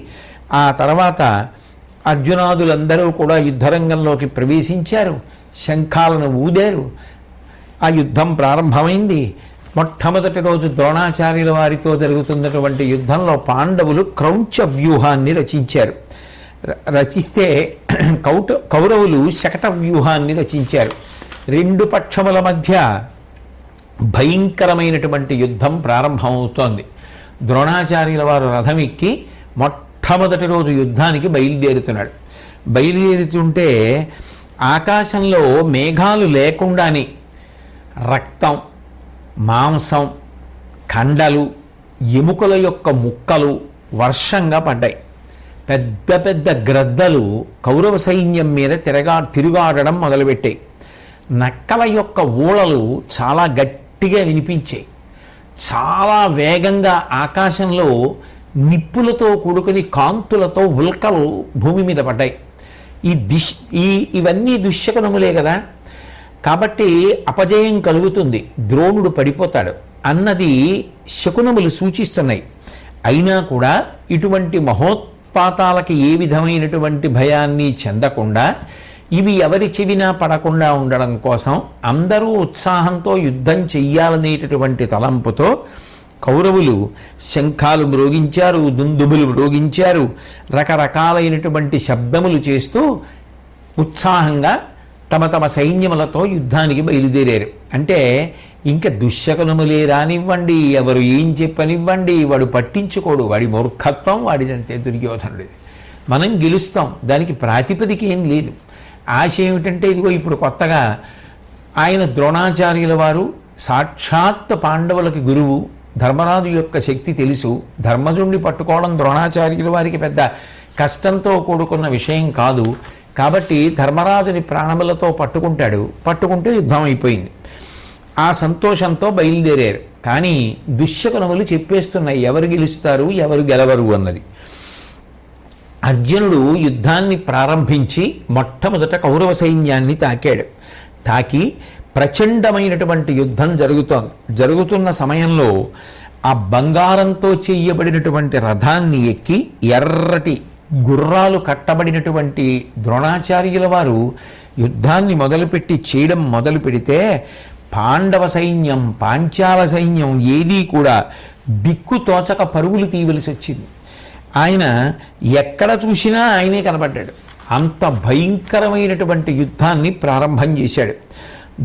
ఆ తర్వాత అర్జునాదులందరూ కూడా యుద్ధరంగంలోకి ప్రవేశించారు, శంఖాలను ఊదారు. ఆ యుద్ధం ప్రారంభమైంది. మొట్టమొదటి రోజు ద్రోణాచార్యుల వారితో జరుగుతున్నటువంటి యుద్ధంలో పాండవులు క్రౌంచ వ్యూహాన్ని రచించారు. రచిస్తే కౌరవులు శకట వ్యూహాన్ని రచించారు. రెండు పక్షముల మధ్య భయంకరమైనటువంటి యుద్ధం ప్రారంభమవుతోంది. ద్రోణాచార్యుల వారు రథం ఎక్కి మొట్టమొదటి రోజు యుద్ధానికి బయలుదేరుతున్నాడు. బయలుదేరుతుంటే ఆకాశంలో మేఘాలు లేకుండానే రక్తం, మాంసం, కండలు, ఎముకల యొక్క ముక్కలు వర్షంగా పడ్డాయి. పెద్ద పెద్ద గ్రద్దలు కౌరవ సైన్యం మీద తిరుగాడడం మొదలుపెట్టాయి. నక్కల యొక్క ఊళలు చాలా గట్టిగా వినిపించాయి. చాలా వేగంగా ఆకాశంలో నిప్పులతో కూడుకుని కాంతులతో ఉల్కలు భూమి మీద పడ్డాయి. ఇవన్నీ దుశ్శకునములే కదా. కాబట్టి అపజయం కలుగుతుంది, ద్రోణుడు పడిపోతాడు అన్నది శకునములు సూచిస్తున్నాయి. అయినా కూడా ఇటువంటి మహోత్పాతాలకి ఏ విధమైనటువంటి భయాన్ని చెందకుండా, ఇవి ఎవరి చెవినా పడకుండా ఉండడం కోసం అందరూ ఉత్సాహంతో యుద్ధం చెయ్యాలనేటటువంటి తలంపుతో కౌరవులు శంఖాలు మ్రోగించారు, దుందుబులు మ్రోగించారు, రకరకాలైనటువంటి శబ్దములు చేస్తూ ఉత్సాహంగా తమ తమ సైన్యములతో యుద్ధానికి బయలుదేరారు. అంటే ఇంకా దుశ్శకునములే రానివ్వండి, ఎవరు ఏం చెప్పనివ్వండి, వాడు పట్టించుకోడు, వాడి మూర్ఖత్వం వాడిదంతే దుర్యోధనుడిది. మనం గెలుస్తాం, దానికి ప్రాతిపదిక ఏం లేదు. ఆశ ఏమిటంటే ఇదిగో ఇప్పుడు కొత్తగా ఆయన ద్రోణాచార్యుల వారు సాక్షాత్ పాండవులకి గురువు, ధర్మరాజు యొక్క శక్తి తెలుసు. ధర్మజుణ్ణి పట్టుకోవడం ద్రోణాచార్యుల వారికి పెద్ద కష్టంతో కూడుకున్న విషయం కాదు. కాబట్టి ధర్మరాజుని ప్రాణములతో పట్టుకుంటే యుద్ధం అయిపోయింది. ఆ సంతోషంతో బయలుదేరారు. కానీ దుశ్శకునములు చెప్పేస్తున్నాయి ఎవరు గెలుస్తారు ఎవరు గెలవరు అన్నది. అర్జునుడు యుద్ధాన్ని ప్రారంభించి మొట్టమొదట కౌరవ సైన్యాన్ని తాకి ప్రచండమైనటువంటి యుద్ధం జరుగుతున్న సమయంలో ఆ బంగారంతో చేయబడినటువంటి రథాన్ని ఎక్కి ఎర్రటి గుర్రాలు కట్టబడినటువంటి ద్రోణాచార్యుల వారు యుద్ధాన్ని చేయడం మొదలు పెడితే పాండవ సైన్యం పాంచాల సైన్యం ఏదీ కూడా దిక్కు తోచక పరుగులు తీయవలసి వచ్చింది. ఆయన ఎక్కడ చూసినా ఆయనే కనబడ్డాడు. అంత భయంకరమైనటువంటి యుద్ధాన్ని ప్రారంభం చేశాడు.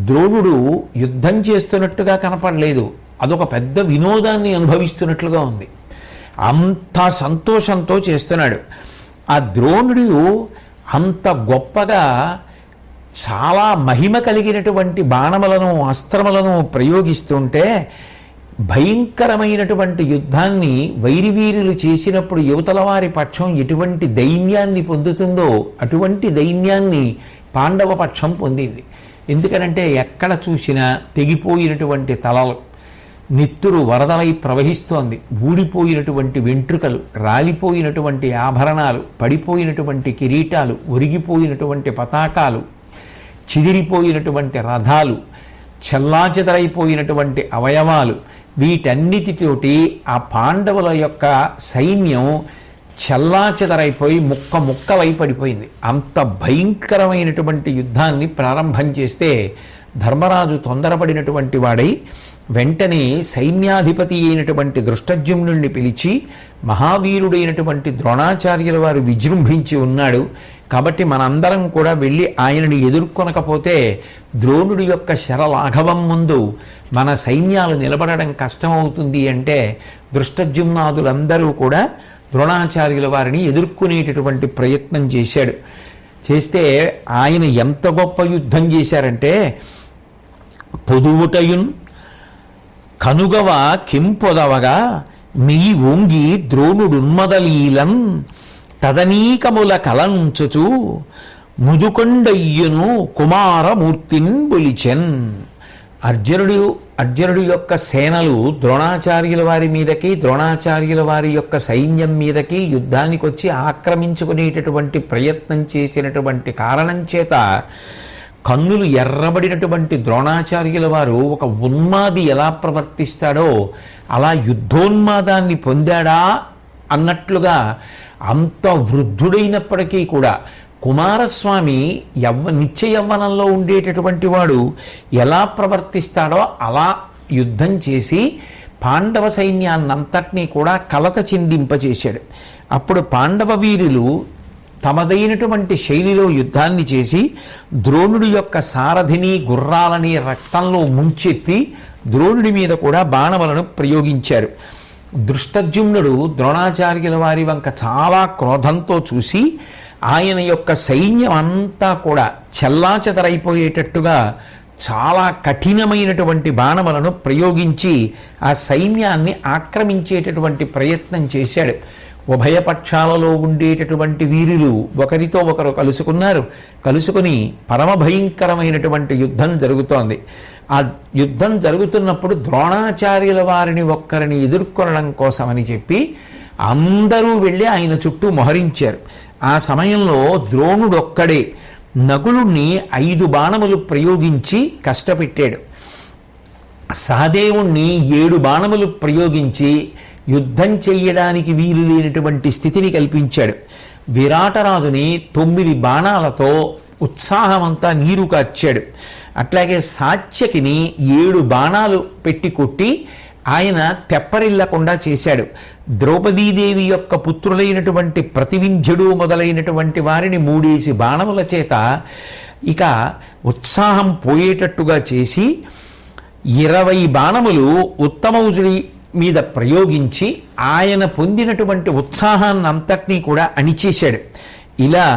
ద్రోణుడు యుద్ధం చేస్తున్నట్టుగా కనపడలేదు, అదొక పెద్ద వినోదాన్ని అనుభవిస్తున్నట్లుగా ఉంది. అంత సంతోషంతో చేస్తున్నాడు. ఆ ద్రోణుడు అంత గొప్పగా చాలా మహిమ కలిగినటువంటి బాణములను అస్త్రములను ప్రయోగిస్తుంటే భయంకరమైనటువంటి యుద్ధాన్ని వైరివీరులు చేసినప్పుడు యువతల వారి పక్షం ఎటువంటి దైన్యాన్ని పొందుతుందో అటువంటి దైన్యాన్ని పాండవ పక్షం పొందింది. ఎందుకనంటే ఎక్కడ చూసినా తెగిపోయినటువంటి తలలు, నెత్తురు వరదలై ప్రవహిస్తోంది, ఊడిపోయినటువంటి వెంట్రుకలు, రాలిపోయినటువంటి ఆభరణాలు, పడిపోయినటువంటి కిరీటాలు, ఒరిగిపోయినటువంటి పతాకాలు, చిదిరిపోయినటువంటి రథాలు, చెల్లాచెదరైపోయినటువంటి అవయవాలు, వీటన్నిటితోటి ఆ పాండవుల యొక్క సైన్యం చెల్లాచెదరైపోయి ముక్కలై పడిపోయింది. అంత భయంకరమైనటువంటి యుద్ధాన్ని ప్రారంభం చేస్తే ధర్మరాజు తొందరపడినటువంటి వాడై వెంటనే సైన్యాధిపతి అయినటువంటి దృష్టజ్యుమ్నుడిని పిలిచి మహావీరుడైనటువంటి ద్రోణాచార్యుల వారు విజృంభించి ఉన్నాడు, కాబట్టి మనందరం కూడా వెళ్ళి ఆయనని ఎదుర్కొనకపోతే ద్రోణుడి యొక్క శరలాఘవం ముందు మన సైన్యాలు నిలబడడం కష్టమవుతుంది అంటే దృష్టజ్యుమ్నాదులందరూ కూడా ద్రోణాచార్యుల వారిని ఎదుర్కొనేటటువంటి ప్రయత్నం చేస్తే ఆయన ఎంత గొప్ప యుద్ధం చేశారంటే పొదువుటయున్ కనుగవ కెంపొదవగా మీ వంగి ద్రోణుడున్మదలీలం తదనీకముల కలంచుచు ముదుకొండయ్యును కుమారమూర్తిన్ బొలిచెన్. అర్జునుడి యొక్క సేనలు ద్రోణాచార్యుల వారి మీదకి ద్రోణాచార్యుల వారి యొక్క సైన్యం మీదకి యుద్ధానికి వచ్చి ఆక్రమించుకునేటటువంటి ప్రయత్నం చేసినటువంటి కారణం చేత కన్నులు ఎర్రబడినటువంటి ద్రోణాచార్యుల వారు ఒక ఉన్మాది ఎలా ప్రవర్తిస్తాడో అలా యుద్ధోన్మాదాన్ని పొందాడా అన్నట్లుగా అంత వృద్ధుడైనప్పటికీ కూడా కుమారస్వామి నిత్య యవ్వనంలో ఉండేటటువంటి వాడు ఎలా ప్రవర్తిస్తాడో అలా యుద్ధం చేసి పాండవ సైన్యాన్నంతటినీ కూడా కలత చెందింపచేశాడు. అప్పుడు పాండవ వీరులు తమదైనటువంటి శైలిలో యుద్ధాన్ని చేసి ద్రోణుడి యొక్క సారథిని గుర్రాలని రక్తంలో ముంచెత్తి ద్రోణుడి మీద కూడా బాణములను ప్రయోగించారు. దృష్టజ్యుమ్నుడు ద్రోణాచార్యుల వారి వంక చాలా క్రోధంతో చూసి ఆయన యొక్క సైన్యం అంతా కూడా చెల్లాచెదరైపోయేటట్టుగా చాలా కఠినమైనటువంటి బాణములను ప్రయోగించి ఆ సైన్యాన్ని ఆక్రమించేటటువంటి ప్రయత్నం చేశాడు. ఉభయపక్షాలలో ఉండేటటువంటి వీరులు ఒకరితో ఒకరు కలుసుకుని పరమ భయంకరమైనటువంటి యుద్ధం జరుగుతోంది. ఆ యుద్ధం జరుగుతున్నప్పుడు ద్రోణాచార్యుల వారిని ఒక్కరిని ఎదుర్కొనడం కోసమని చెప్పి అందరూ వెళ్ళి ఆయన చుట్టూ మొహరించారు. ఆ సమయంలో ద్రోణుడొక్కడే నకులుణ్ణి 5 బాణములు ప్రయోగించి కష్టపెట్టాడు. సహదేవుణ్ణి 7 బాణములు ప్రయోగించి యుద్ధం చెయ్యడానికి వీలు లేనటువంటి స్థితిని కల్పించాడు. విరాటరాజుని 9 బాణాలతో ఉత్సాహమంతా నీరు కార్చాడు. అట్లాగే సాత్యకిని 7 బాణాలు పెట్టి కొట్టి ఆయన తెప్పరిల్లకుండా చేశాడు. ద్రౌపదీదేవి యొక్క పుత్రులైనటువంటి ప్రతివింధ్యుడు మొదలైనటువంటి వారిని 3 బాణముల చేత ఇక ఉత్సాహం పోయేటట్టుగా చేసి 20 బాణములు ఉత్తమౌజుడి మీద ప్రయోగించి ఆయన పొందినటువంటి ఉత్సాహాన్ని అంతటినీ కూడా అణిచేశాడు. ఇలా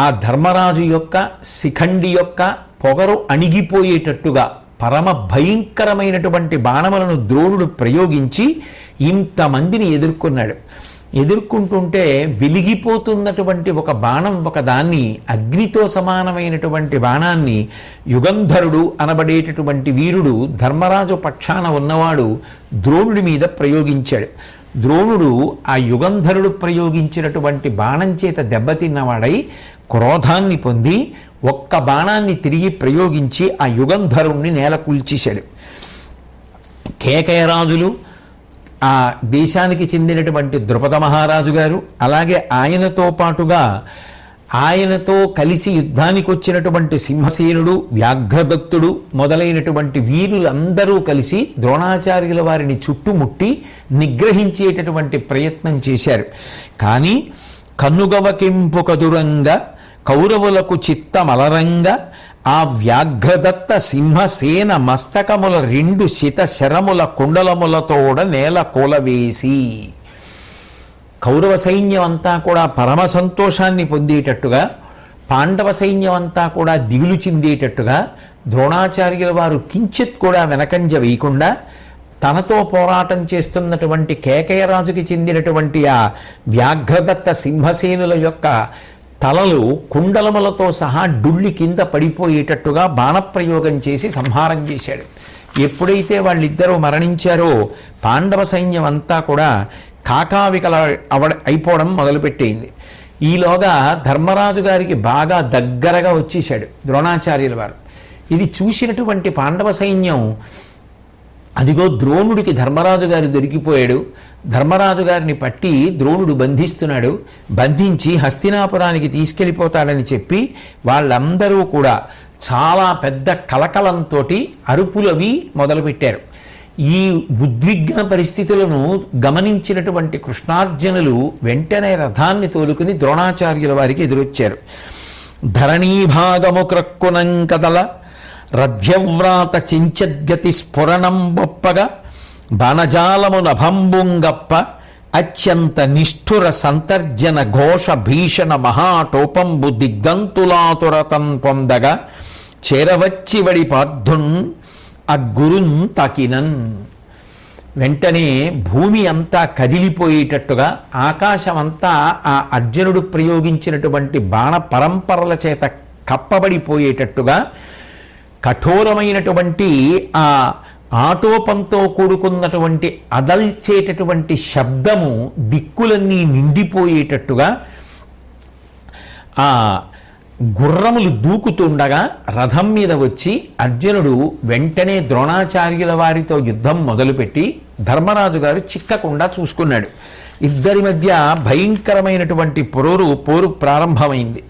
ఆ ధర్మరాజు యొక్క శిఖండి యొక్క పొగరు అణిగిపోయేటట్టుగా పరమ భయంకరమైనటువంటి బాణములను ద్రోణుడు ప్రయోగించి ఇంతమందిని ఎదుర్కొన్నాడు. ఎదుర్కొంటుంటే వెలిగిపోతున్నటువంటి ఒక బాణం, ఒక దాన్ని, అగ్నితో సమానమైనటువంటి బాణాన్ని యుగంధరుడు అనబడేటటువంటి వీరుడు, ధర్మరాజు పక్షాన ఉన్నవాడు, ద్రోణుడి మీద ప్రయోగించాడు. ద్రోణుడు ఆ యుగంధరుడు ప్రయోగించినటువంటి బాణం చేత దెబ్బతిన్నవాడై క్రోధాన్ని పొంది ఒక్క బాణాన్ని తిరిగి ప్రయోగించి ఆ యుగంధరుణ్ణి నేల కూల్చేశాడు. కేకయరాజులు, ఆ దేశానికి చెందినటువంటి ద్రుపద మహారాజు గారు, అలాగే ఆయనతో పాటుగా ఆయనతో కలిసి యుద్ధానికి వచ్చినటువంటి సింహసేనుడు, వ్యాఘ్రదత్తుడు మొదలైనటువంటి వీరులందరూ కలిసి ద్రోణాచార్యుల వారిని చుట్టుముట్టి నిగ్రహించేటటువంటి ప్రయత్నం చేశారు. కానీ కన్నుగవకింపు కదురంగా కౌరవులకు చిత్తమలరంగా ఆ వ్యాఘ్రదత్త సింహసేన మస్తకముల 2 శితశరముల కుండలములతోడ నేల కూలవేసి, కౌరవ సైన్యం అంతా కూడా పరమ సంతోషాన్ని పొందేటట్టుగా, పాండవ సైన్యం అంతా కూడా దిగులు చెందేటట్టుగా, ద్రోణాచార్యుల వారు కించిత్ కూడా వెనకంజ వేయకుండా తనతో పోరాటం చేస్తున్నటువంటి కేకయరాజుకి చెందినటువంటి ఆ వ్యాఘ్రదత్త సింహసేనుల యొక్క తలలు కుండలములతో సహా డుళ్ళి కింద పడిపోయేటట్టుగా బాణప్రయోగం చేసి సంహారం చేశాడు. ఎప్పుడైతే వాళ్ళిద్దరూ మరణించారో పాండవ సైన్యం అంతా కూడా కాకావికల అయిపోవడం మొదలుపెట్టేయింది. ఈలోగా ధర్మరాజు గారికి బాగా దగ్గరగా వచ్చేశాడు ద్రోణాచార్యుల వారు. ఇది చూసినటువంటి పాండవ సైన్యం, అదిగో ద్రోణుడికి ధర్మరాజు గారు దొరికిపోయాడు, ధర్మరాజు గారిని పట్టి ద్రోణుడు బంధిస్తున్నాడు, బంధించి హస్తినాపురానికి తీసుకెళ్ళిపోతాడని చెప్పి వాళ్ళందరూ కూడా చాలా పెద్ద కలకలంతో అరుపులవి మొదలుపెట్టారు. ఈ ఉద్విగ్న పరిస్థితులను గమనించినటువంటి కృష్ణార్జునులు వెంటనే రథాన్ని తోలుకుని ద్రోణాచార్యుల వారికి ఎదురొచ్చారు. ధరణీభాగము క్రక్కునం కదల రథ్యవ్రాత చించద్గతి స్ఫురణం బొప్పగా బాణజాలము నభంబుంగప్ప అత్యంత నిష్ఠుర సంతర్జన ఘోష భీషణ మహాటోపంబు దిగ్దంతులాతురతం పొందగా చేరవచ్చివడి పార్థున్ అగ్గురున్ తాకినన్. వెంటనే భూమి అంతా కదిలిపోయేటట్టుగా, ఆకాశమంతా ఆ అర్జునుడు ప్రయోగించినటువంటి బాణ పరంపరల చేత కప్పబడిపోయేటట్టుగా, కఠోరమైనటువంటి ఆ ఆటోపంతో కూడుకున్నటువంటి అదల్చేటటువంటి శబ్దము దిక్కులన్నీ నిండిపోయేటట్టుగా ఆ గుర్రములు దూకుతుండగా రథం మీద వచ్చి అర్జునుడు వెంటనే ద్రోణాచార్యుల వారితో యుద్ధం మొదలుపెట్టి ధర్మరాజు గారు చిక్కకుండా చూసుకున్నాడు. ఇద్దరి మధ్య భయంకరమైనటువంటి పోరు ప్రారంభమైంది.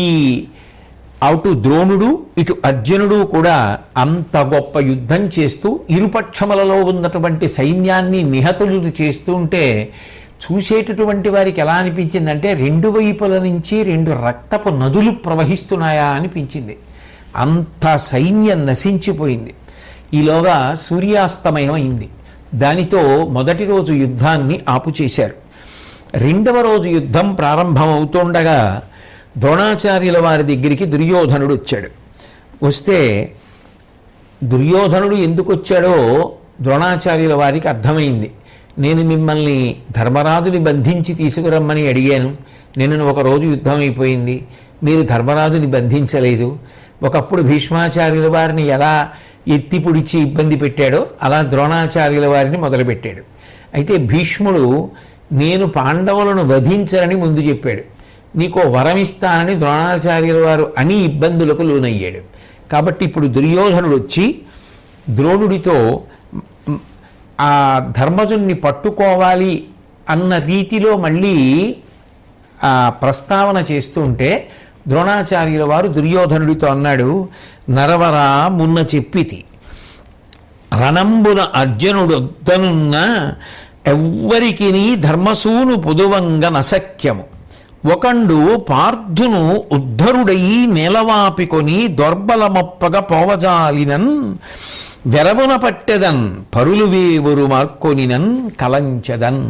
ఈ అటు ద్రోణుడు ఇటు అర్జునుడు కూడా అంత గొప్ప యుద్ధం చేస్తూ ఇరుపక్షములలో ఉన్నటువంటి సైన్యాన్ని నిహతులు చేస్తూ ఉంటే చూసేటటువంటి వారికి ఎలా అనిపించిందంటే 2 వైపుల నుంచి 2 రక్తపు నదులు ప్రవహిస్తున్నాయా అనిపించింది. అంత సైన్యం నశించిపోయింది. ఈలోగా సూర్యాస్తమయం అయింది. దానితో మొదటి రోజు యుద్ధాన్ని ఆపుచేశారు. 2వ రోజు యుద్ధం ప్రారంభమవుతుండగా ద్రోణాచార్యుల వారి దగ్గరికి దుర్యోధనుడు వచ్చాడు. వస్తే దుర్యోధనుడు ఎందుకు వచ్చాడో ద్రోణాచార్యుల వారికి అర్థమైంది. నేను మిమ్మల్ని ధర్మరాజుని బంధించి తీసుకురమ్మని అడిగాను, నేను ఒకరోజు యుద్ధం అయిపోయింది, మీరు ధర్మరాజుని బంధించలేదు. ఒకప్పుడు భీష్మాచార్యుల వారిని ఎలా ఎత్తి పొడిచి ఇబ్బంది పెట్టాడో అలా ద్రోణాచార్యుల వారిని మొదలుపెట్టాడు. అయితే భీష్ముడు నేను పాండవులను వధించరని ముందు చెప్పాడు, నీకో వరం ఇస్తానని ద్రోణాచార్యుల వారు అని ఇబ్బందులకు లోనయ్యాడు. కాబట్టి ఇప్పుడు దుర్యోధనుడు వచ్చి ద్రోణుడితో ఆ ధర్మజుణ్ణి పట్టుకోవాలి అన్న రీతిలో మళ్ళీ ప్రస్తావన చేస్తూ ఉంటే ద్రోణాచార్యుల వారు దుర్యోధనుడితో అన్నాడు, నరవరా మున్న చెప్పితి రణంబున అర్జునుడొద్దనున్న ఎవ్వరికి ధర్మసూను పొదువంగ నశక్యము ఒకండు పార్థును ఉద్ధరుడయి నేలవాపికొని దొర్బలమొప్పగ పోవజాలినన్ వెరవున పట్టెదన్ పరులు వేవురు మార్కొనినన్ కలంచెదన్.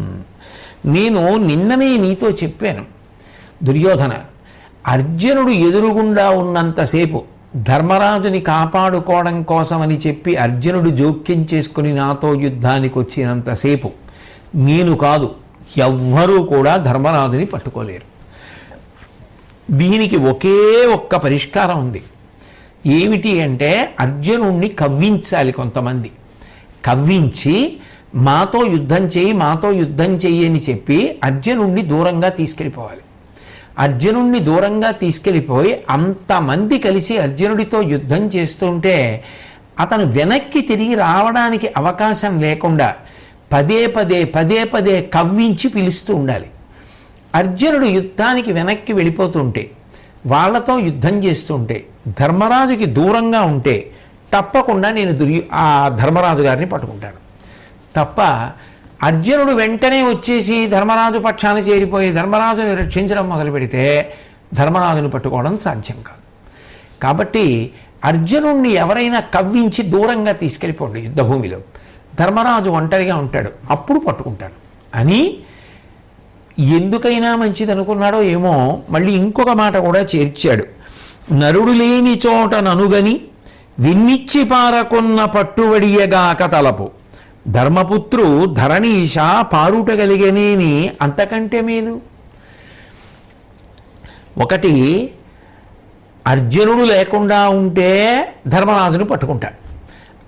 నేను నిన్ననే నీతో చెప్పాను దుర్యోధన, అర్జునుడు ఎదురుగుండా ఉన్నంతసేపు ధర్మరాజుని కాపాడుకోవడం కోసమని చెప్పి అర్జునుడు జోక్యం చేసుకుని నాతో యుద్ధానికి వచ్చినంతసేపు నేను కాదు ఎవ్వరూ కూడా ధర్మరాజుని పట్టుకోలేరు. దీనికి ఒకే ఒక్క పరిష్కారం ఉంది. ఏమిటి అంటే అర్జునుణ్ణి కవ్వించాలి. కొంతమంది కవ్వించి మాతో యుద్ధం చేయి, మాతో యుద్ధం చెయ్యి అని చెప్పి అర్జునుణ్ణి దూరంగా తీసుకెళ్ళిపోవాలి. అర్జునుణ్ణి దూరంగా తీసుకెళ్ళిపోయి అంతమంది కలిసి అర్జునుడితో యుద్ధం చేస్తుంటే అతను వెనక్కి తిరిగి రావడానికి అవకాశం లేకుండా పదే పదే కవ్వించి పిలుస్తూ ఉండాలి. అర్జునుడు యుద్ధానికి వెనక్కి వెళ్ళిపోతుంటే, వాళ్లతో యుద్ధం చేస్తుంటే, ధర్మరాజుకి దూరంగా ఉంటే తప్పకుండా నేను ఆ ధర్మరాజు గారిని పట్టుకుంటాను. తప్ప అర్జునుడు వెంటనే వచ్చేసి ధర్మరాజు పక్షాన్ని చేరిపోయి ధర్మరాజుని రక్షించడం మొదలు పెడితే ధర్మరాజుని పట్టుకోవడం సాధ్యం కాదు. కాబట్టి అర్జునుణ్ణి ఎవరైనా కవ్వించి దూరంగా తీసుకెళ్ళిపోండి. యుద్ధభూమిలో ధర్మరాజు ఒంటరిగా ఉంటాడు, అప్పుడు పట్టుకుంటాడు అని ఎందుకైనా మంచిది అనుకున్నాడో ఏమో. మళ్ళీ ఇంకొక మాట కూడా చేర్చాడు. నరుడు లేని చోట ననుగని విన్నిచ్చి పారకున్న పట్టువడియగాక తలపు ధర్మపుత్రు ధరణీష పారుటగలిగనేని అంతకంటే మేలు. ఒకటి, అర్జునుడు లేకుండా ఉంటే ధర్మరాజుని పట్టుకుంటాడు.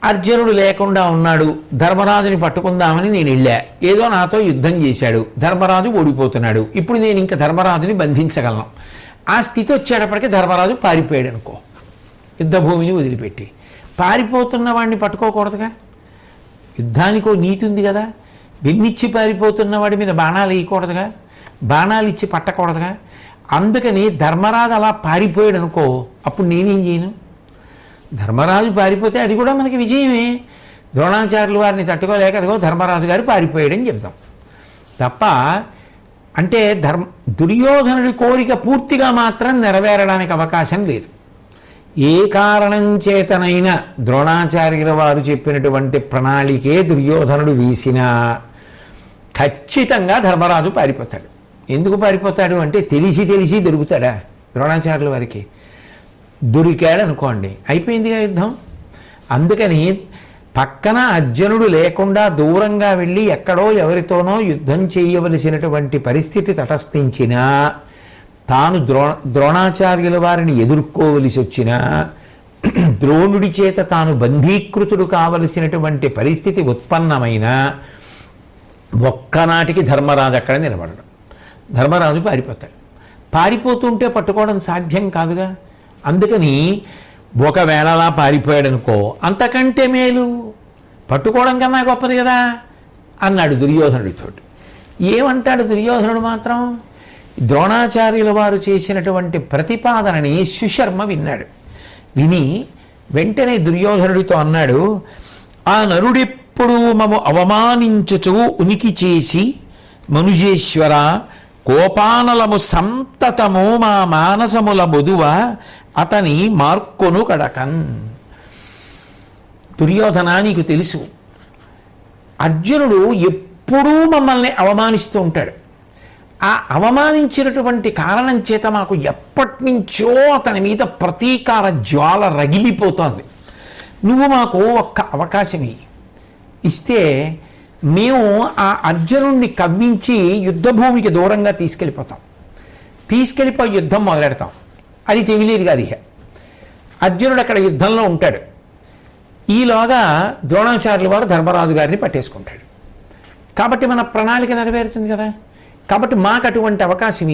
అర్జునుడు లేకుండా ఉన్నాడు, ధర్మరాజుని పట్టుకుందామని నేను వెళ్ళా, ఏదో నాతో యుద్ధం చేశాడు, ధర్మరాజు ఓడిపోతున్నాడు, ఇప్పుడు నేను ఇంకా ధర్మరాజుని బంధించగలను. ఆ స్థితి వచ్చేటప్పటికీ ధర్మరాజు పారిపోయాడు అనుకో, యుద్ధభూమిని వదిలిపెట్టి. పారిపోతున్న వాడిని పట్టుకోకూడదుగా. యుద్ధానికో నీతి ఉంది కదా. వెన్నిచ్చి పారిపోతున్న వాడి మీద బాణాలు వేయకూడదుగా, బాణాలు ఇచ్చి పట్టకూడదుగా. అందుకని ధర్మరాజు అలా పారిపోయాడు అనుకో, అప్పుడు నేనేం చేయను? ధర్మరాజు పారిపోతే అది కూడా మనకి విజయమే. ద్రోణాచార్యుల వారిని తట్టుకోలేక అదిగో ధర్మరాజు గారు పారిపోయాడని చెప్తాం తప్ప, అంటే దుర్యోధనుడి కోరిక పూర్తిగా మాత్రం నెరవేరడానికి అవకాశం లేదు. ఏ కారణం చేతనైనా ద్రోణాచార్యుల వారు చెప్పినటువంటి ప్రణాళికే దుర్యోధనుడు వేసినా ఖచ్చితంగా ధర్మరాజు పారిపోతాడు. ఎందుకు పారిపోతాడు అంటే తెలిసి దొరుకుతాడా? ద్రోణాచార్యుల వారికి దొరికాడు అనుకోండి, అయిపోయిందిగా యుద్ధం. అందుకని పక్కన అర్జునుడు లేకుండా దూరంగా వెళ్ళి ఎక్కడో ఎవరితోనో యుద్ధం చేయవలసినటువంటి పరిస్థితి తటస్థించినా, తాను ద్రోణాచార్యుల వారిని ఎదుర్కోవలసి వచ్చినా, ద్రోణుడి చేత తాను బంధీకృతుడు కావలసినటువంటి పరిస్థితి ఉత్పన్నమైన ఒక్కనాటికి ధర్మరాజు అక్కడ నిలబడడం. ధర్మరాజు పారిపోతాడు. పారిపోతుంటే పట్టుకోవడం సాధ్యం కాదుగా. అందుకని ఒకవేళ అలా పారిపోయాడనుకో, అంతకంటే మేలు, పట్టుకోవడం కన్నా గొప్పది కదా అన్నాడు దుర్యోధనుడితో. ఏమంటాడు దుర్యోధనుడు మాత్రం? ద్రోణాచార్యుల వారు చేసినటువంటి ప్రతిపాదనని సుశర్మ విన్నాడు. విని వెంటనే దుర్యోధనుడితో అన్నాడు, ఆ నరుడెప్పుడు మము అవమానించుచు ఉనికి చేసి మనుజేశ్వర కోపానలము సంతతము మా మానసముల బొదువ అతని మార్కొను కడకన్. దుర్యోధన, నీకు తెలుసు అర్జునుడు ఎప్పుడూ మమ్మల్ని అవమానిస్తూ ఉంటాడు. ఆ అవమానించినటువంటి కారణం చేత మాకు ఎప్పటి నుంచో అతని మీద ప్రతీకార జ్వాల రగిలిపోతోంది. నువ్వు మాకు ఒక్క అవకాశం ఇస్తే మేము ఆ అర్జునుడిని కవ్వించి యుద్ధభూమికి దూరంగా తీసుకెళ్ళిపోయి యుద్ధం మొదలెడతాం. అది తెలియలేదు కాదు. ఇక అర్జునుడు అక్కడ యుద్ధంలో ఉంటాడు. ఈలోగా ద్రోణాచార్యుల వారు ధర్మరాజు గారిని పట్టేసుకుంటాడు. కాబట్టి మన ప్రణాళిక నెరవేరుతుంది కదా. కాబట్టి మాకు అటువంటి అవకాశం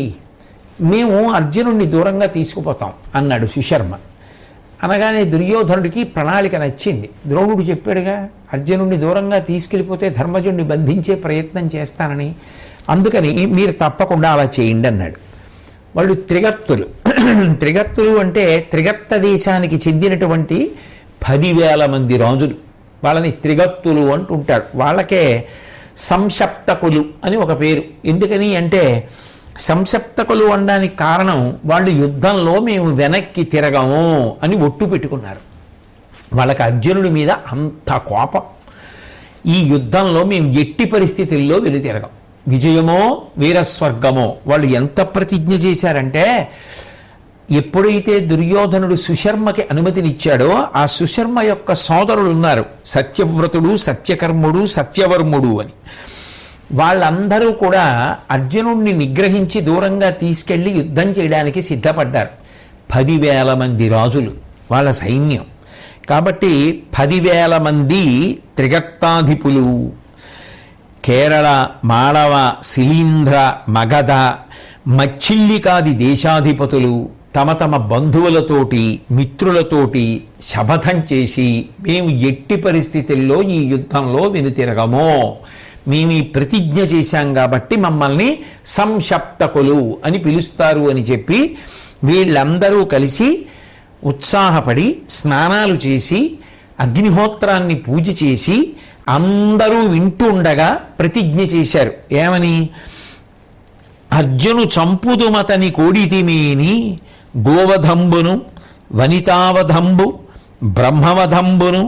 మేము అర్జునుడిని దూరంగా తీసుకుపోతాం అన్నాడు సుశర్మ. అనగానే దుర్యోధనుడికి ప్రణాళిక నచ్చింది. ద్రోణుడు చెప్పాడుగా, అర్జునుడిని దూరంగా తీసుకెళ్ళిపోతే ధర్మజుడిని బంధించే ప్రయత్నం చేస్తానని, అందుకని మీరు తప్పకుండా అలా చేయండి అన్నాడు. వాళ్ళు త్రిగర్తులు అంటే త్రిగర్త దేశానికి చెందినటువంటి 10,000 మంది రాజులు. వాళ్ళని త్రిగర్తులు అంటుంటారు. వాళ్ళకే సంసప్తకులు అని ఒక పేరు. ఎందుకని అంటే సంసప్తకులు అనడానికి కారణం వాళ్ళు యుద్ధంలో మేము వెనక్కి తిరగము అని ఒట్టు పెట్టుకున్నారు. వాళ్ళకి అర్జునుడి మీద అంత కోపం. ఈ యుద్ధంలో మేము ఎట్టి పరిస్థితుల్లో వెనుతిరగం, విజయమో వీరస్వర్గమో. వాళ్ళు ఎంత ప్రతిజ్ఞ చేశారంటే, ఎప్పుడైతే దుర్యోధనుడు సుశర్మకి అనుమతినిచ్చాడో ఆ సుశర్మ యొక్క సోదరులు ఉన్నారు, సత్యవ్రతుడు, సత్యకర్ముడు, సత్యవర్ముడు అని. వాళ్ళందరూ కూడా అర్జునుడిని నిగ్రహించి దూరంగా తీసుకెళ్లి యుద్ధం చేయడానికి సిద్ధపడ్డారు. 10,000 మంది రాజులు వాళ్ళ సైన్యం. కాబట్టి 10,000 మంది త్రిగర్తాధిపులు, కేరళ, మాళవ, శిలీంధ్ర, మగధ, మచ్చిల్లికాది దేశాధిపతులు తమ తమ బంధువులతోటి మిత్రులతోటి శపథం చేసి మేము ఎట్టి పరిస్థితుల్లో ఈ యుద్ధంలో వెనుతిరగమో, మేము ఈ ప్రతిజ్ఞ చేశాం కాబట్టి మమ్మల్ని సంశప్తకులు అని పిలుస్తారు అని చెప్పి వీళ్ళందరూ కలిసి ఉత్సాహపడి స్నానాలు చేసి అగ్నిహోత్రాన్ని పూజ చేసి అందరూ వింటూ ఉండగా ప్రతిజ్ఞ చేశారు. ఏమని? అర్జును చంపుదుమతని కోడితిమేని గోవధంబును వనితావధంబు బ్రహ్మవధంబును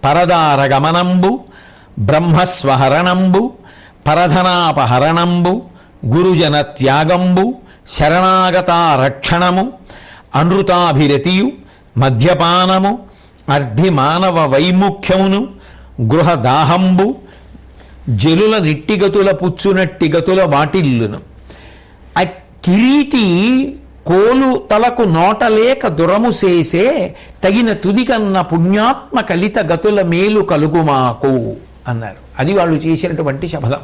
పరదారగమనంబు బ్రహ్మస్వహరణంబు పరధనాపహరణంబు గురుజన త్యాగంబు శరణాగతారక్షణము అనృతాభిరతియు మద్యపానము అర్ధిమానవ వైముఖ్యమును గృహదాహంబు జలుల నిట్టిగతుల పుచ్చునట్టిగతుల వాటిల్లును. ఆ కిరీటి కోలు తలకు నోటలేక దురము చేసే తగిన తుదికన్న పుణ్యాత్మ కలిత గతుల మేలు కలుగుమాకు అన్నారు. అది వాళ్ళు చేసినటువంటి శపథం.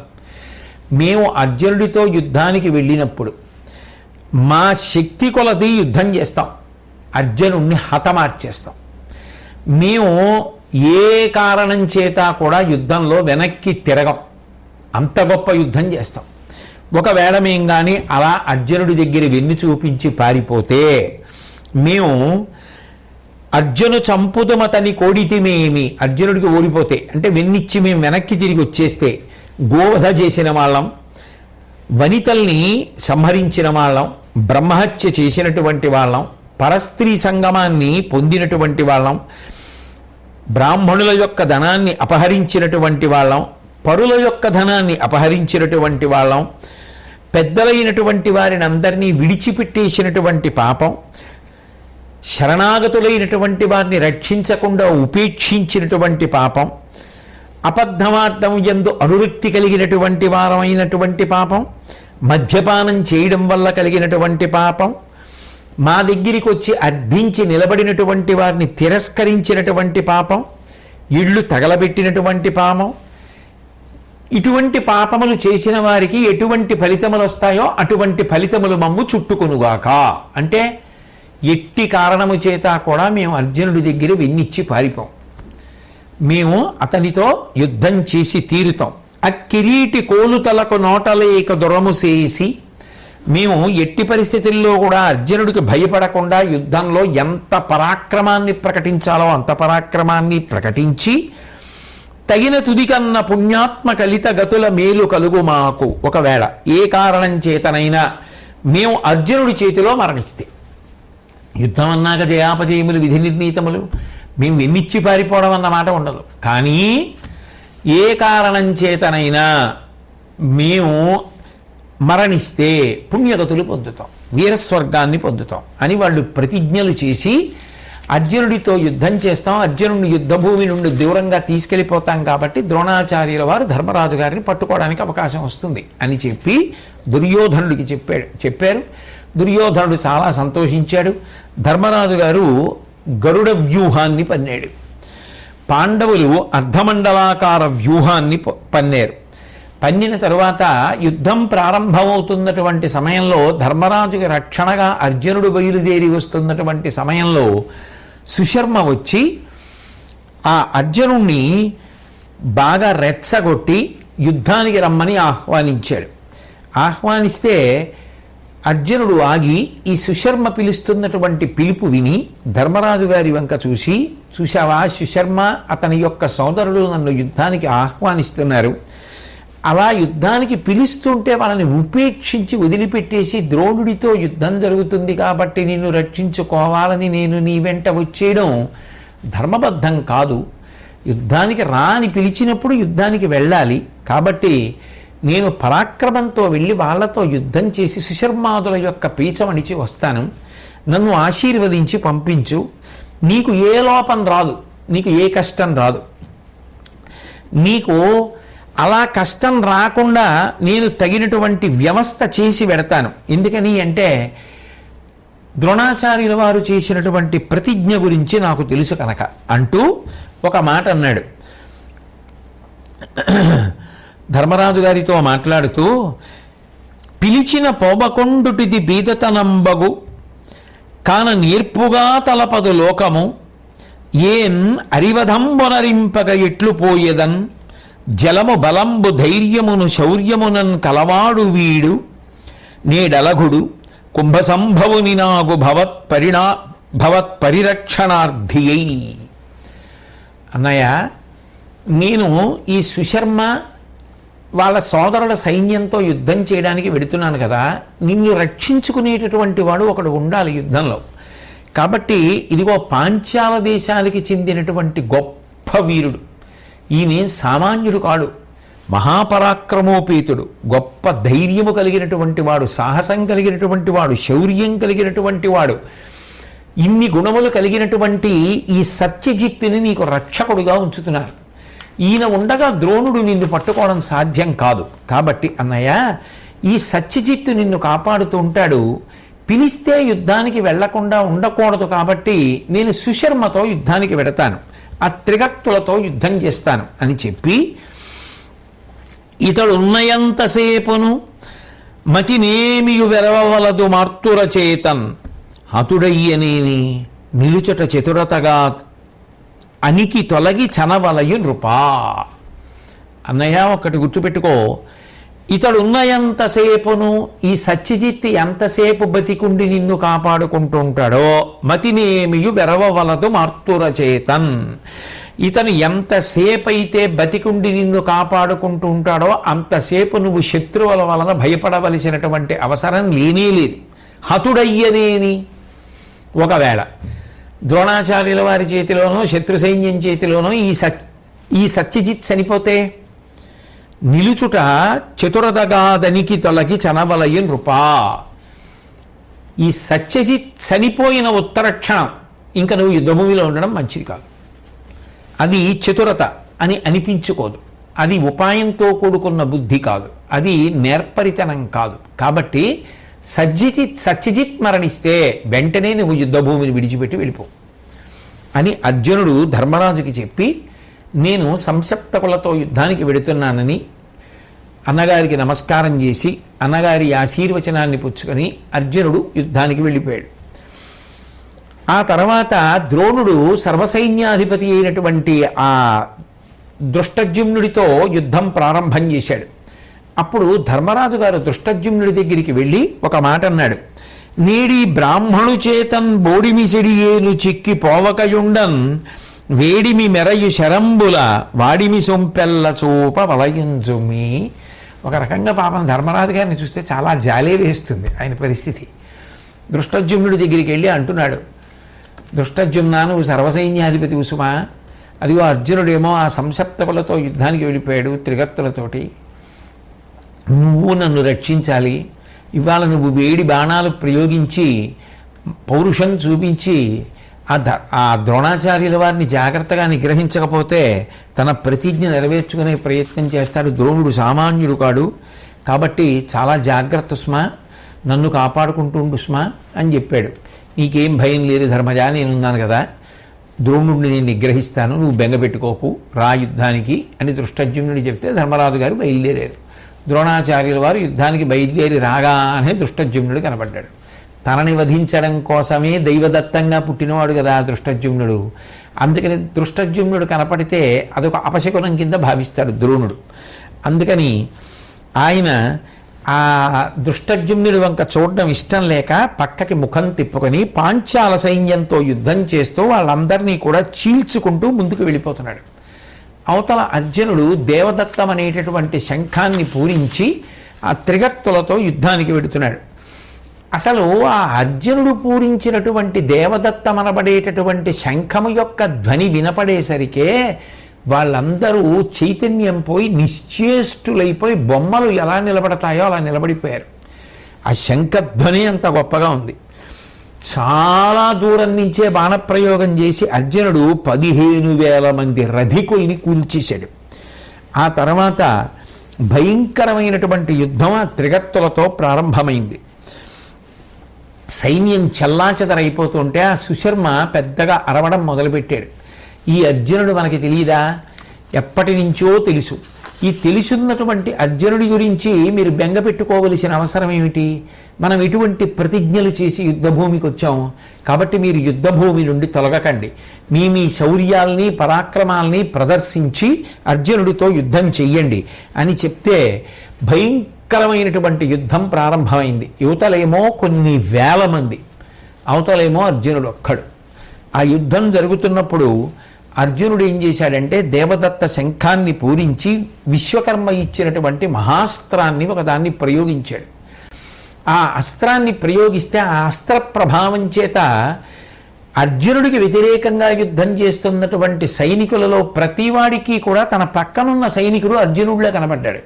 మేము అర్జునుడితో యుద్ధానికి వెళ్ళినప్పుడు మా శక్తి కొలది యుద్ధం చేస్తాం, అర్జునుడిని హతమార్చేస్తాం. మేము ఏ కారణం చేత కూడా యుద్ధంలో వెనక్కి తిరగం, అంత గొప్ప యుద్ధం చేస్తాం. ఒకవేళ మేము కానీ అలా అర్జునుడి దగ్గర వెన్ను చూపించి పారిపోతే మేము అర్జును చంపుదమతని కోడితిమేమి, అర్జునుడికి ఓడిపోతే అంటే వెన్నిచ్చి మేము వెనక్కి తిరిగి వచ్చేస్తే గోవధ చేసిన వాళ్ళం, వనితల్ని సంహరించిన వాళ్ళం, బ్రహ్మహత్య చేసినటువంటి వాళ్ళం, పరస్త్రీ సంగమాన్ని పొందినటువంటి వాళ్ళం, బ్రాహ్మణుల యొక్క ధనాన్ని అపహరించినటువంటి వాళ్ళం, పరుల యొక్క ధనాన్ని అపహరించినటువంటి వాళ్ళం, పెద్దలైనటువంటి వారిని అందరినీ విడిచిపెట్టేసినటువంటి పాపం, శరణాగతులైనటువంటి వారిని రక్షించకుండా ఉపేక్షించినటువంటి పాపం, అబద్ధమాడడం యందు అనురక్తి కలిగినటువంటి వారమైనటువంటి పాపం, మద్యపానం చేయడం వల్ల కలిగినటువంటి పాపం, మా దగ్గరికి వచ్చి అర్థించి నిలబడినటువంటి వారిని తిరస్కరించినటువంటి పాపం, ఇళ్ళు తగలబెట్టినటువంటి పాపం. ఇటువంటి పాపములు చేసిన వారికి ఎటువంటి ఫలితములు వస్తాయో అటువంటి ఫలితములు మమ్ము చుట్టుకొనుగాక అంటే ఎట్టి కారణము చేత కూడా మేము అర్జునుడి దగ్గర వెన్నిచ్చి పారిపోం, మేము అతనితో యుద్ధం చేసి తీరుతాం. ఆ కిరీటి కోలుతలకు నోటలేక దురము చేసి మేము ఎట్టి పరిస్థితుల్లో కూడా అర్జునుడికి భయపడకుండా యుద్ధంలో ఎంత పరాక్రమాన్ని ప్రకటించాలో అంత పరాక్రమాన్ని ప్రకటించి తగిన తుదికన్న పుణ్యాత్మ కలిత గతుల మేలు కలుగు మాకు. ఒకవేళ ఏ కారణం చేతనైనా మేము అర్జునుడి చేతిలో మరణిస్తే, యుద్ధం అన్నాక జయాపజయములు విధి నిర్ణీతములు, మేము వెన్నిచ్చి పారిపోవడం అన్నమాట ఉండదు. కానీ ఏ కారణం చేతనైనా మేము మరణిస్తే పుణ్యగతులు పొందుతాం, వీరస్వర్గాన్ని పొందుతాం అని వాళ్ళు ప్రతిజ్ఞలు చేసి అర్జునుడితో యుద్ధం చేస్తాం, అర్జునుడిని యుద్ధభూమి నుండి దూరంగా తీసుకెళ్ళిపోతాం కాబట్టి ద్రోణాచార్యుల వారు ధర్మరాజు గారిని పట్టుకోవడానికి అవకాశం వస్తుంది అని చెప్పి దుర్యోధనుడికి చెప్పారు. దుర్యోధనుడు చాలా సంతోషించాడు. ధర్మరాజు గారు గరుడ వ్యూహాన్ని పన్నాడు. పాండవులు అర్ధమండలాకార వ్యూహాన్ని పన్నారు. పన్నిన తరువాత యుద్ధం ప్రారంభమవుతున్నటువంటి సమయంలో ధర్మరాజుకి రక్షణగా అర్జునుడు బయలుదేరి వస్తున్నటువంటి సమయంలో సుశర్మ వచ్చి ఆ అర్జునుణ్ణి బాగా రెచ్చగొట్టి యుద్ధానికి రమ్మని ఆహ్వానించాడు. ఆహ్వానిస్తే అర్జునుడు ఆగి ఈ సుశర్మ పిలుస్తున్నటువంటి పిలుపు విని ధర్మరాజు గారి వంక చూసి, చూశావా సుశర్మ, అతని యొక్క సోదరుడు నన్ను యుద్ధానికి ఆహ్వానిస్తున్నారు, అలా యుద్ధానికి పిలుస్తుంటే వాళ్ళని ఉపేక్షించి వదిలిపెట్టేసి ద్రోణుడితో యుద్ధం జరుగుతుంది కాబట్టి నిన్ను రక్షించుకోవాలని నేను నీ వెంట వచ్చేయడం ధర్మబద్ధం కాదు. యుద్ధానికి రా అని పిలిచినప్పుడు యుద్ధానికి వెళ్ళాలి. కాబట్టి నేను పరాక్రమంతో వెళ్ళి వాళ్ళతో యుద్ధం చేసి సుశర్మాదుల యొక్క పీచమణిచి వస్తాను, నన్ను ఆశీర్వదించి పంపించు, నీకు ఏ లోపం రాదు, నీకు ఏ కష్టం రాదు, నీకు అలా కష్టం రాకుండా నేను తగినటువంటి వ్యవస్థ చేసి పెడతాను. ఎందుకని అంటే ద్రోణాచార్యుల వారు చేసినటువంటి ప్రతిజ్ఞ గురించి నాకు తెలుసు కనుక అంటూ ఒక మాట అన్నాడు. ధర్మరాజు గారితో మాట్లాడుతూ, పిలిచిన పోబకొండుటిది బీదతనంబగు కాన నేర్పుగా తలపదు లోకము ఏన్ అరివధంబొనరింపగ ఎట్లు పోయేదన్ జలము బలంబు ధైర్యమును శౌర్యమునన్ కలవాడు వీడు నేడలగుడు కుంభసంభవుని నాగు భవత్ పరిరక్షణార్థియై. అన్నయ్య, నేను ఈ సుశర్మ వాళ్ళ సోదరుల సైన్యంతో యుద్ధం చేయడానికి వెడుతున్నాను కదా, నిన్ను రక్షించుకునేటటువంటి వాడు ఒకడు ఉండాలి యుద్ధంలో. కాబట్టి ఇదిగో పాంచాల దేశానికి చెందినటువంటి గొప్ప వీరుడు, ఈయన సామాన్యుడు కాడు, మహాపరాక్రమోపేతుడు, గొప్ప ధైర్యము కలిగినటువంటి వాడు, సాహసం కలిగినటువంటి వాడు, శౌర్యం కలిగినటువంటి వాడు, ఇన్ని గుణములు కలిగినటువంటి ఈ సత్యజిత్తుని నీకు రక్షకుడుగా ఉంచుతున్నారు. ఈయన ఉండగా ద్రోణుడు నిన్ను పట్టుకోవడం సాధ్యం కాదు. కాబట్టి అన్నయ్య, ఈ సత్యజిత్తు నిన్ను కాపాడుతూ ఉంటాడు. పిలిస్తే యుద్ధానికి వెళ్లకుండా ఉండకూడదు కాబట్టి నేను సుశర్మతో యుద్ధానికి వెడతాను, ఆ త్రిగర్తులతో యుద్ధం చేస్తాను అని చెప్పి, ఇతడు ఉన్నయంతసేపును మతినేమియు వెరవలదు మార్తుర చేతన్ హతుడయ్యనేని నిలుచట చతురతగా అనికి తొలగి చనవలయు నృపా. అన్నయ్య, ఒకటి గుర్తుపెట్టుకో, ఇతడున్న ఎంతసేపును ఈ సత్యజిత్ ఎంతసేపు బతికుండి నిన్ను కాపాడుకుంటూ ఉంటాడో మతినేమియు వెరవవలదు మార్తుర చేతన్, ఇతను ఎంతసేపు అయితే బతికుండి నిన్ను కాపాడుకుంటూ ఉంటాడో అంతసేపు నువ్వు శత్రువుల వలన భయపడవలసినటువంటి అవసరం లేనే లేదు. హతుడయ్యనేని, ఒకవేళ ద్రోణాచార్యుల వారి చేతిలోనో శత్రు సైన్యం చేతిలోనో ఈ సత్యజిత్ చనిపోతే నిలుచుట చతురదగాదనికి తొలగి చనవలయు నృపా. ఈ సత్యజిత్ చనిపోయిన ఉత్తరక్షణం ఇంకా నువ్వు యుద్ధభూమిలో ఉండడం మంచిది కాదు. అది చతురత అని అనిపించుకోదు, అది ఉపాయంతో కూడుకున్న బుద్ధి కాదు, అది నేర్పరితనం కాదు. కాబట్టి సత్యజిత్ మరణిస్తే వెంటనే నువ్వు యుద్ధభూమిని విడిచిపెట్టి వెళ్ళిపో అని అర్జునుడు ధర్మరాజుకి చెప్పి, నేను సంసప్తకులతో యుద్ధానికి వెడుతున్నానని అన్నగారికి నమస్కారం చేసి అన్నగారి ఆశీర్వచనాన్ని పుచ్చుకొని అర్జునుడు యుద్ధానికి వెళ్ళిపోయాడు. ఆ తర్వాత ద్రోణుడు సర్వసైన్యాధిపతి అయినటువంటి ఆ దృష్టద్యుమ్నుడితో యుద్ధం ప్రారంభం చేశాడు. అప్పుడు ధర్మరాజు గారు దృష్టద్యుమ్నుడి దగ్గరికి వెళ్ళి ఒక మాట అన్నాడు. నేడి బ్రాహ్మణు చేతన్ బోడిమిసిడి ఏను చిక్కి పోవకయుండన్ వేడిమి మెరయు శరంబుల వాడిమి సొంపెల్ల చూప వలయించుమి. ఒక రకంగా పాపం ధర్మరాజు గారిని చూస్తే చాలా జాలే వేస్తుంది ఆయన పరిస్థితి. దృష్టద్యుమ్నుడి దగ్గరికి వెళ్ళి అంటున్నాడు, దృష్టద్యుమ్న, నువ్వు సర్వసైన్యాధిపతి ఉసుమా, అదిగో అర్జునుడేమో ఆ సంసప్తకులతో యుద్ధానికి వెళ్ళిపోయాడు త్రిగర్తులతోటి, నువ్వు నన్ను రక్షించాలి. ఇవాళ నువ్వు వేడి బాణాలు ప్రయోగించి పౌరుషం చూపించి ఆ ద్రోణాచార్యుల వారిని జాగ్రత్తగా నిగ్రహించకపోతే తన ప్రతిజ్ఞ నెరవేర్చుకునే ప్రయత్నం చేస్తాడు. ద్రోణుడు సామాన్యుడు కాడు, కాబట్టి చాలా జాగ్రత్త స్మా, నన్ను కాపాడుకుంటుండు స్మా అని చెప్పాడు. నీకేం భయం లేదు ధర్మజా, నేనున్నాను కదా, ద్రోణుడిని నేను నిగ్రహిస్తాను, నువ్వు బెంగపెట్టుకోకు, రా యుద్ధానికి అని దృష్టద్యుమ్నుడు చెప్తే ధర్మరాజు గారు బయలుదేరారు. ద్రోణాచార్యుల వారు యుద్ధానికి బయలుదేరి రాగానే దృష్టద్యుమ్నుడు కనబడ్డాడు. తనని వధించడం కోసమే దైవదత్తంగా పుట్టినవాడు కదా దృష్టద్యుమ్నుడు. అందుకని దృష్టద్యుమ్నుడు కనపడితే అదొక అపశకునం కింద భావిస్తాడు ద్రోణుడు. అందుకని ఆయన ఆ దృష్టద్యుమ్నుడి వంక చూడడం ఇష్టం లేక పక్కకి ముఖం తిప్పుకొని పాంచాల సైన్యంతో యుద్ధం చేస్తూ వాళ్ళందరినీ కూడా చీల్చుకుంటూ ముందుకు వెళ్ళిపోతున్నాడు. అవతల అర్జునుడు దేవదత్తం అనేటటువంటి శంఖాన్ని పూరించి ఆ త్రిగర్తులతో యుద్ధానికి వెడుతున్నాడు. అసలు ఆ అర్జునుడు పూరించినటువంటి దేవదత్తం అనబడేటటువంటి శంఖము యొక్క ధ్వని వినపడేసరికే వాళ్ళందరూ చైతన్యం పోయి నిశ్చేష్టులైపోయి బొమ్మలు ఎలా నిలబడతాయో అలా నిలబడిపోయారు. ఆ శంఖధ్వని అంత గొప్పగా ఉంది. చాలా దూరం నుంచే బాణప్రయోగం చేసి అర్జునుడు 15,000 మంది రథికుల్ని కూల్చేశాడు. ఆ తర్వాత భయంకరమైనటువంటి యుద్ధం ఆ త్రిగర్తులతో ప్రారంభమైంది. సైన్యం చెల్లాచెదరైపోతుంటే ఆ సుశర్మ పెద్దగా అరవడం మొదలుపెట్టాడు. ఈ అర్జునుడు మనకి తెలియదా? ఎప్పటి నుంచో తెలుసు. ఈ తెలుసున్నటువంటి అర్జునుడి గురించి మీరు బెంగ పెట్టుకోవలసిన అవసరం ఏమిటి? మనం ఎటువంటి ప్రతిజ్ఞలు చేసి యుద్ధభూమికి వచ్చాము కాబట్టి మీరు యుద్ధభూమి నుండి తొలగకండి, మీ శౌర్యాల్ని పరాక్రమాల్ని ప్రదర్శించి అర్జునుడితో యుద్ధం చెయ్యండి అని చెప్తే భయంకరమైనటువంటి యుద్ధం ప్రారంభమైంది. యువతలేమో కొన్ని వేల మంది, అవతలేమో అర్జునుడు ఒక్కడు. ఆ యుద్ధం జరుగుతున్నప్పుడు అర్జునుడు ఏం చేశాడంటే దేవదత్త శంఖాన్ని పూరించి విశ్వకర్మ ఇచ్చినటువంటి మహాస్త్రాన్ని ఒకదాన్ని ప్రయోగించాడు. ఆ అస్త్రాన్ని ప్రయోగిస్తే ఆ అస్త్ర ప్రభావం చేత అర్జునుడికి వ్యతిరేకంగా యుద్ధం చేస్తున్నటువంటి సైనికులలో ప్రతివాడికి కూడా తన పక్కనున్న సైనికుడు అర్జునుడిలో కనపడ్డాడు.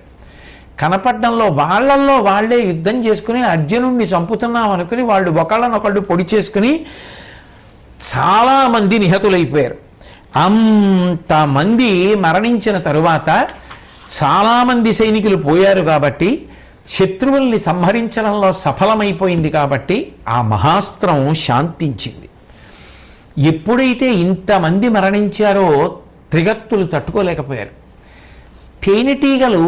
కనపడడంలో వాళ్ళల్లో వాళ్లే యుద్ధం చేసుకుని అర్జునుడిని చంపుతున్నాం అనుకుని వాళ్ళు ఒకళ్ళనొకళ్ళు పొడి చేసుకుని చాలామంది నిహతులైపోయారు. అంతమంది మరణించిన తరువాత చాలామంది సైనికులు పోయారు కాబట్టి శత్రువుల్ని సంహరించడంలో సఫలమైపోయింది కాబట్టి ఆ మహాస్త్రం శాంతించింది. ఎప్పుడైతే ఇంతమంది మరణించారో త్రిగర్తులు తట్టుకోలేకపోయారు. తేనెటీగలు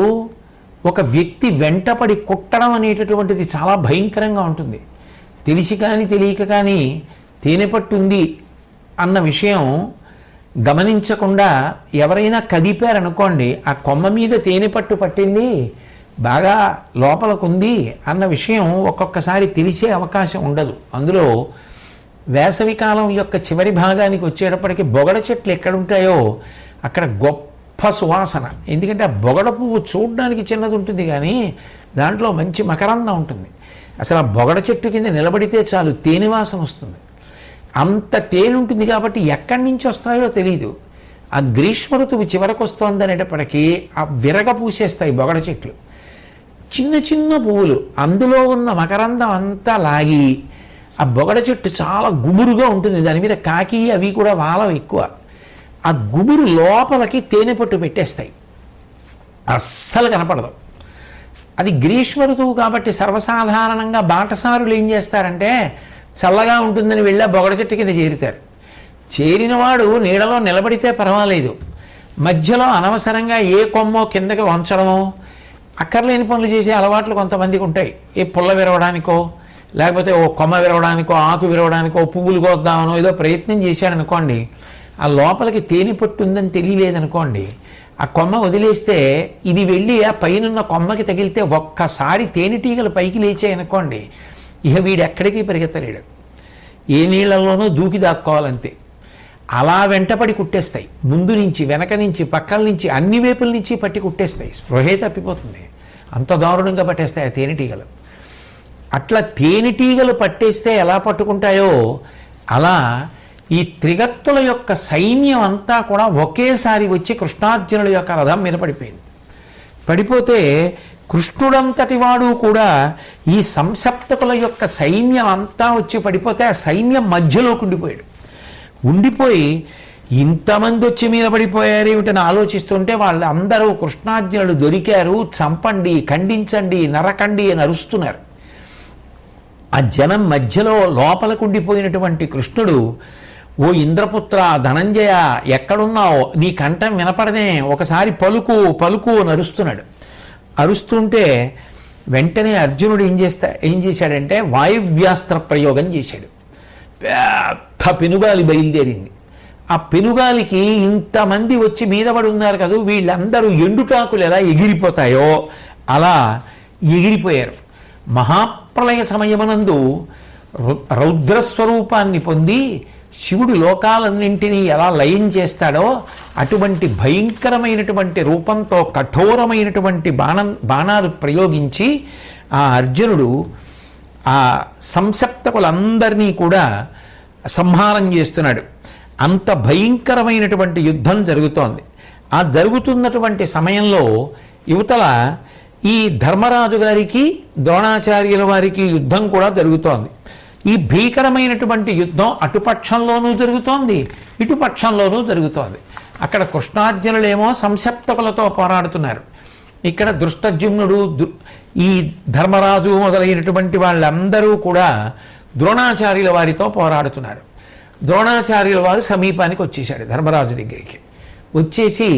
ఒక వ్యక్తి వెంటపడి కుట్టడం అనేటటువంటిది చాలా భయంకరంగా ఉంటుంది. తెలిసి కానీ తెలియక కానీ తేనెపట్టుంది అన్న విషయం గమనించకుండా ఎవరైనా కదిపారనుకోండి, ఆ కొమ్మ మీద తేనెపట్టు పట్టింది బాగా లోపలకుంది అన్న విషయం ఒక్కొక్కసారి తెలిసే అవకాశం ఉండదు. అందులో వేసవికాలం యొక్క చివరి భాగానికి వచ్చేటప్పటికి బొగడ చెట్లు ఎక్కడుంటాయో అక్కడ గొప్ప సువాసన. ఎందుకంటే ఆ బొగడ పువ్వు చూడడానికి చిన్నది ఉంటుంది కానీ దాంట్లో మంచి మకరందం ఉంటుంది. అసలు ఆ బొగడ చెట్టు కింద నిలబడితే చాలు తేనె వాసన వస్తుంది. అంత తేనె ఉంటుంది కాబట్టి ఎక్కడి నుంచి వస్తాయో తెలియదు. ఆ గ్రీష్మ ఋతువు చివరకు వస్తుంది అనేటప్పటికీ ఆ విరగ పూసేస్తాయి బొగడ చెట్లు. చిన్న చిన్న పువ్వులు అందులో ఉన్న మకరందం అంతా లాగి ఆ బొగడ చెట్టు చాలా గుబురుగా ఉంటుంది. దాని మీద కాకి అవి కూడా వాలం ఎక్కువ. ఆ గుబురు లోపలికి తేనె పట్టు పెట్టేస్తాయి, అస్సలు కనపడదు. అది గ్రీష్మ ఋతువు కాబట్టి సర్వసాధారణంగా బాటసారులు ఏం చేస్తారంటే చల్లగా ఉంటుందని వెళ్ళి బొగడ చెట్టు కింద చేరుతారు. చేరినవాడు నీడలో నిలబడితే పర్వాలేదు, మధ్యలో అనవసరంగా ఏ కొమ్మో కిందకి వంచడమో అక్కర్లేని పనులు చేసే అలవాట్లు కొంతమందికి ఉంటాయి. ఏ పుల్ల విరవడానికో లేకపోతే ఓ కొమ్మ విరవడానికో ఆకు విరవడానికో పువ్వులు కోద్దామనో ఏదో ప్రయత్నం చేశాడనుకోండి, ఆ లోపలికి తేనె పట్టు ఉందని తెలియలేదనుకోండి, ఆ కొమ్మ వదిలేస్తే ఇది వెళ్ళి ఆ పైనున్న కొమ్మకి తగిలితే ఒక్కసారి తేనెటీగలు పైకి లేచాయనుకోండి, ఇక వీడు ఎక్కడికి పరిగెత్తలేడు, ఏ నీళ్లలోనూ దూకి దాక్కోవాలంతే. అలా వెంటపడి కుట్టేస్తాయి, ముందు నుంచి వెనక నుంచి పక్కల నుంచి అన్ని వైపుల నుంచి పట్టి కుట్టేస్తాయి, స్పృహే తప్పిపోతుంది. అంత దారుణంగా పట్టేస్తాయి ఆ తేనెటీగలు. అట్లా తేనెటీగలు పట్టేస్తే ఎలా పట్టుకుంటాయో అలా ఈ త్రిగత్తుల యొక్క సైన్యం అంతా కూడా ఒకేసారి వచ్చి కృష్ణార్జునుల యొక్క రథం మీద పడిపోయింది. పడిపోతే కృష్ణుడంతటి వాడు కూడా ఈ సంసప్తకుల యొక్క సైన్యం అంతా వచ్చి పడిపోతే ఆ సైన్యం మధ్యలోకి ఉండిపోయి ఇంతమంది వచ్చి మీద పడిపోయారు ఏమిటని ఆలోచిస్తుంటే వాళ్ళందరూ కృష్ణార్జునులు దొరికారు, చంపండి, ఖండించండి, నరకండి అని అరుస్తున్నారు. ఆ జనం మధ్యలో లోపలకు ఉండిపోయినటువంటి కృష్ణుడు, ఓ ఇంద్రపుత్ర ధనంజయ ఎక్కడున్నావు, నీ కంఠం వినపడదే, ఒకసారి పలుకు పలుకు అని అరుస్తున్నాడు. అరుస్తుంటే వెంటనే అర్జునుడు ఏం చేశాడంటే వాయువ్యాస్త్ర ప్రయోగం చేశాడు. పెద్ద పెనుగాలి బయలుదేరింది. ఆ పెనుగాలికి ఇంతమంది వచ్చి మీద పడి ఉన్నారు కదా, వీళ్ళందరూ ఎండుటాకులు ఎలా ఎగిరిపోతాయో అలా ఎగిరిపోయారు. మహాప్రళయ సమయమునందు రౌద్రస్వరూపాన్ని పొంది శివుడు లోకాలన్నింటినీ ఎలా లయం చేస్తాడో అటువంటి భయంకరమైనటువంటి రూపంతో కఠోరమైనటువంటి బాణాలు ప్రయోగించి ఆ అర్జునుడు ఆ సంసప్తకులందరినీ కూడా సంహారం చేస్తున్నాడు. అంత భయంకరమైనటువంటి యుద్ధం జరుగుతోంది. ఆ జరుగుతున్నటువంటి సమయంలో యువతల ఈ ధర్మరాజు గారికి ద్రోణాచార్యుల వారికి యుద్ధం కూడా జరుగుతోంది. ఈ భీకరమైనటువంటి యుద్ధం అటుపక్షంలోనూ జరుగుతోంది, ఇటుపక్షంలోనూ జరుగుతోంది. అక్కడ కృష్ణార్జునులేమో సంసప్తకులతో పోరాడుతున్నారు. ఇక్కడ దృష్టజ్యుమ్నుడు, ఈ ధర్మరాజు మొదలైనటువంటి వాళ్ళందరూ కూడా ద్రోణాచార్యుల వారితో పోరాడుతున్నారు. ద్రోణాచార్యుల వారు సమీపానికి వచ్చేశాడు ధర్మరాజు దగ్గరికి. వచ్చేసి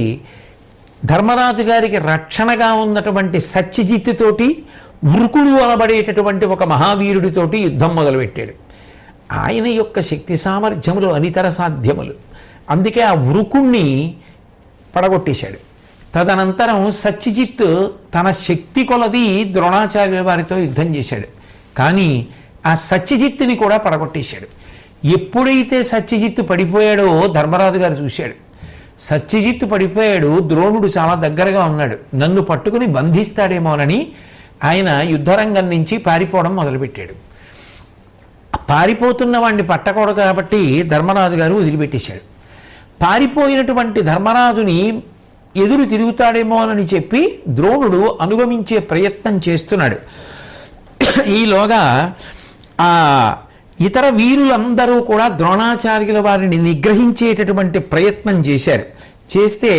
ధర్మరాజు గారికి రక్షణగా ఉన్నటువంటి సత్యజిత్తుతోటి వృకుడు అనబడేటటువంటి ఒక మహావీరుడితోటి యుద్ధం మొదలుపెట్టాడు. ఆయన యొక్క శక్తి సామర్థ్యములు అనితర సాధ్యములు. అందుకే ఆ వృకుణ్ణి పడగొట్టేశాడు. తదనంతరం సత్యజిత్ తన శక్తి కొలది ద్రోణాచార్యుల వారితో యుద్ధం చేశాడు. కానీ ఆ సత్యజిత్తుని కూడా పడగొట్టేశాడు. ఎప్పుడైతే సత్యజిత్తు పడిపోయాడో ధర్మరాజు గారు చూశాడు. సత్యజిత్తు పడిపోయాడు, ద్రోణుడు చాలా దగ్గరగా ఉన్నాడు, నన్ను పట్టుకుని బంధిస్తాడేమోనని ఆయన యుద్ధరంగం నుంచి పారిపోవడం మొదలుపెట్టాడు. పారిపోతున్న వాడిని పట్టకూడదు కాబట్టి ధర్మరాజు గారు వదిలిపెట్టేశాడు. పారిపోయినటువంటి ధర్మరాజుని ఎదురు తిరుగుతాడేమో అని చెప్పి ద్రోణుడు అనుగమించే ప్రయత్నం చేస్తున్నాడు. ఈలోగా ఆ ఇతర వీరులందరూ కూడా ద్రోణాచార్యుల వారిని నిగ్రహించేటటువంటి ప్రయత్నం చేశారు. చేస్తే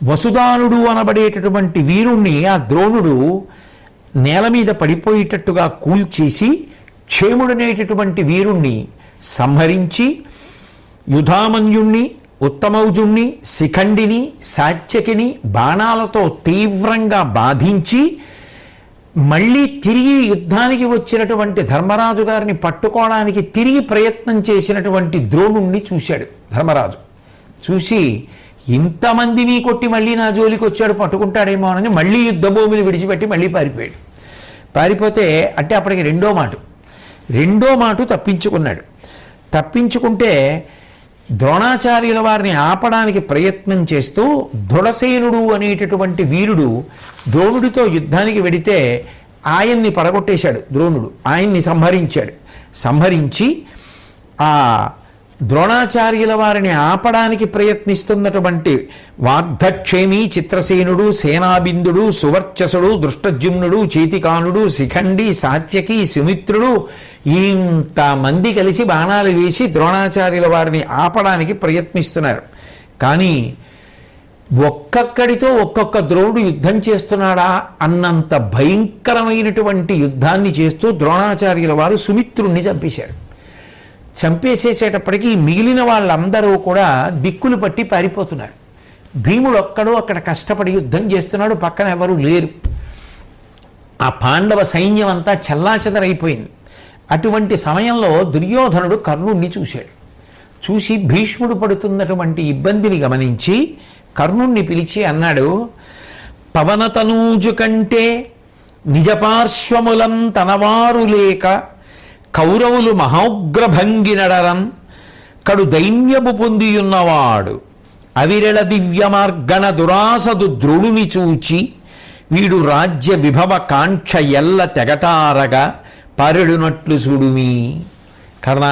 వసుదానుడు అనబడేటటువంటి వీరుణ్ణి ఆ ద్రోణుడు నేల మీద పడిపోయేటట్టుగా కూల్చేసి క్షేముడనేటటువంటి వీరుణ్ణి సంహరించి యుధామన్యుణ్ణి, ఉత్తమౌజుణ్ణి, శిఖండిని, సాత్యకిని బాణాలతో తీవ్రంగా బాధించి మళ్ళీ తిరిగి యుద్ధానికి వచ్చినటువంటి ధర్మరాజు గారిని పట్టుకోవడానికి తిరిగి ప్రయత్నం చేసినటువంటి ద్రోణుణ్ణి చూశాడు ధర్మరాజు. చూసి ఇంతమందిని కొట్టి మళ్ళీ నా జోలికి వచ్చాడు, పట్టుకుంటాడేమో అని మళ్ళీ యుద్ధభూమిని విడిచిపెట్టి మళ్ళీ పారిపోయాడు. పారిపోతే అంటే అప్పటికి రెండో మాట తప్పించుకున్నాడు. తప్పించుకుంటే ద్రోణాచార్యుల వారిని ఆపడానికి ప్రయత్నం చేస్తూ దృఢసేనుడు అనేటటువంటి వీరుడు ద్రోణుడితో యుద్ధానికి వెడితే ఆయన్ని పడగొట్టేశాడు ద్రోణుడు. ఆయన్ని సంహరించి ఆ ద్రోణాచార్యుల వారిని ఆపడానికి ప్రయత్నిస్తున్నటువంటి వార్ధక్షేమి, చిత్రసేనుడు, సేనాబిందుడు, సువర్చసుడు, దృష్టజ్యుమ్నుడు, చేతికానుడు, శిఖండి, సాత్యకి, సుమిత్రుడు ఇంతమంది కలిసి బాణాలు వేసి ద్రోణాచార్యుల వారిని ఆపడానికి ప్రయత్నిస్తున్నారు. కానీ ఒక్కొక్కడితో ఒక్కొక్క ద్రోణుడు యుద్ధం చేస్తున్నాడా అన్నంత భయంకరమైనటువంటి యుద్ధాన్ని చేస్తూ ద్రోణాచార్యుల వారు సుమిత్రుణ్ణి చంపేసేటప్పటికీ మిగిలిన వాళ్ళందరూ కూడా దిక్కులు పట్టి పారిపోతున్నారు. భీముడు ఒక్కడు అక్కడ కష్టపడి యుద్ధం చేస్తున్నాడు, పక్కన ఎవరు లేరు. ఆ పాండవ సైన్యం అంతా చెల్లాచెదరైపోయింది. అటువంటి సమయంలో దుర్యోధనుడు కర్ణుణ్ణి చూశాడు. చూసి భీష్ముడు పడుతున్నటువంటి ఇబ్బందిని గమనించి కర్ణుణ్ణి పిలిచి అన్నాడు, పవనతనూజు కంటే నిజపార్శ్వములం తనవారు లేక కౌరవులు మహోగ్రభంగినడరన్ కడు దైన్యము పొందియున్నవాడు అవిరళ దివ్యమార్గణ దురాసదు ద్రోణుని చూచి వీడు రాజ్య విభవ కాంక్ష ఎల్ల తెగటారగా పారెడునట్లు చూడుమి. కర్ణ,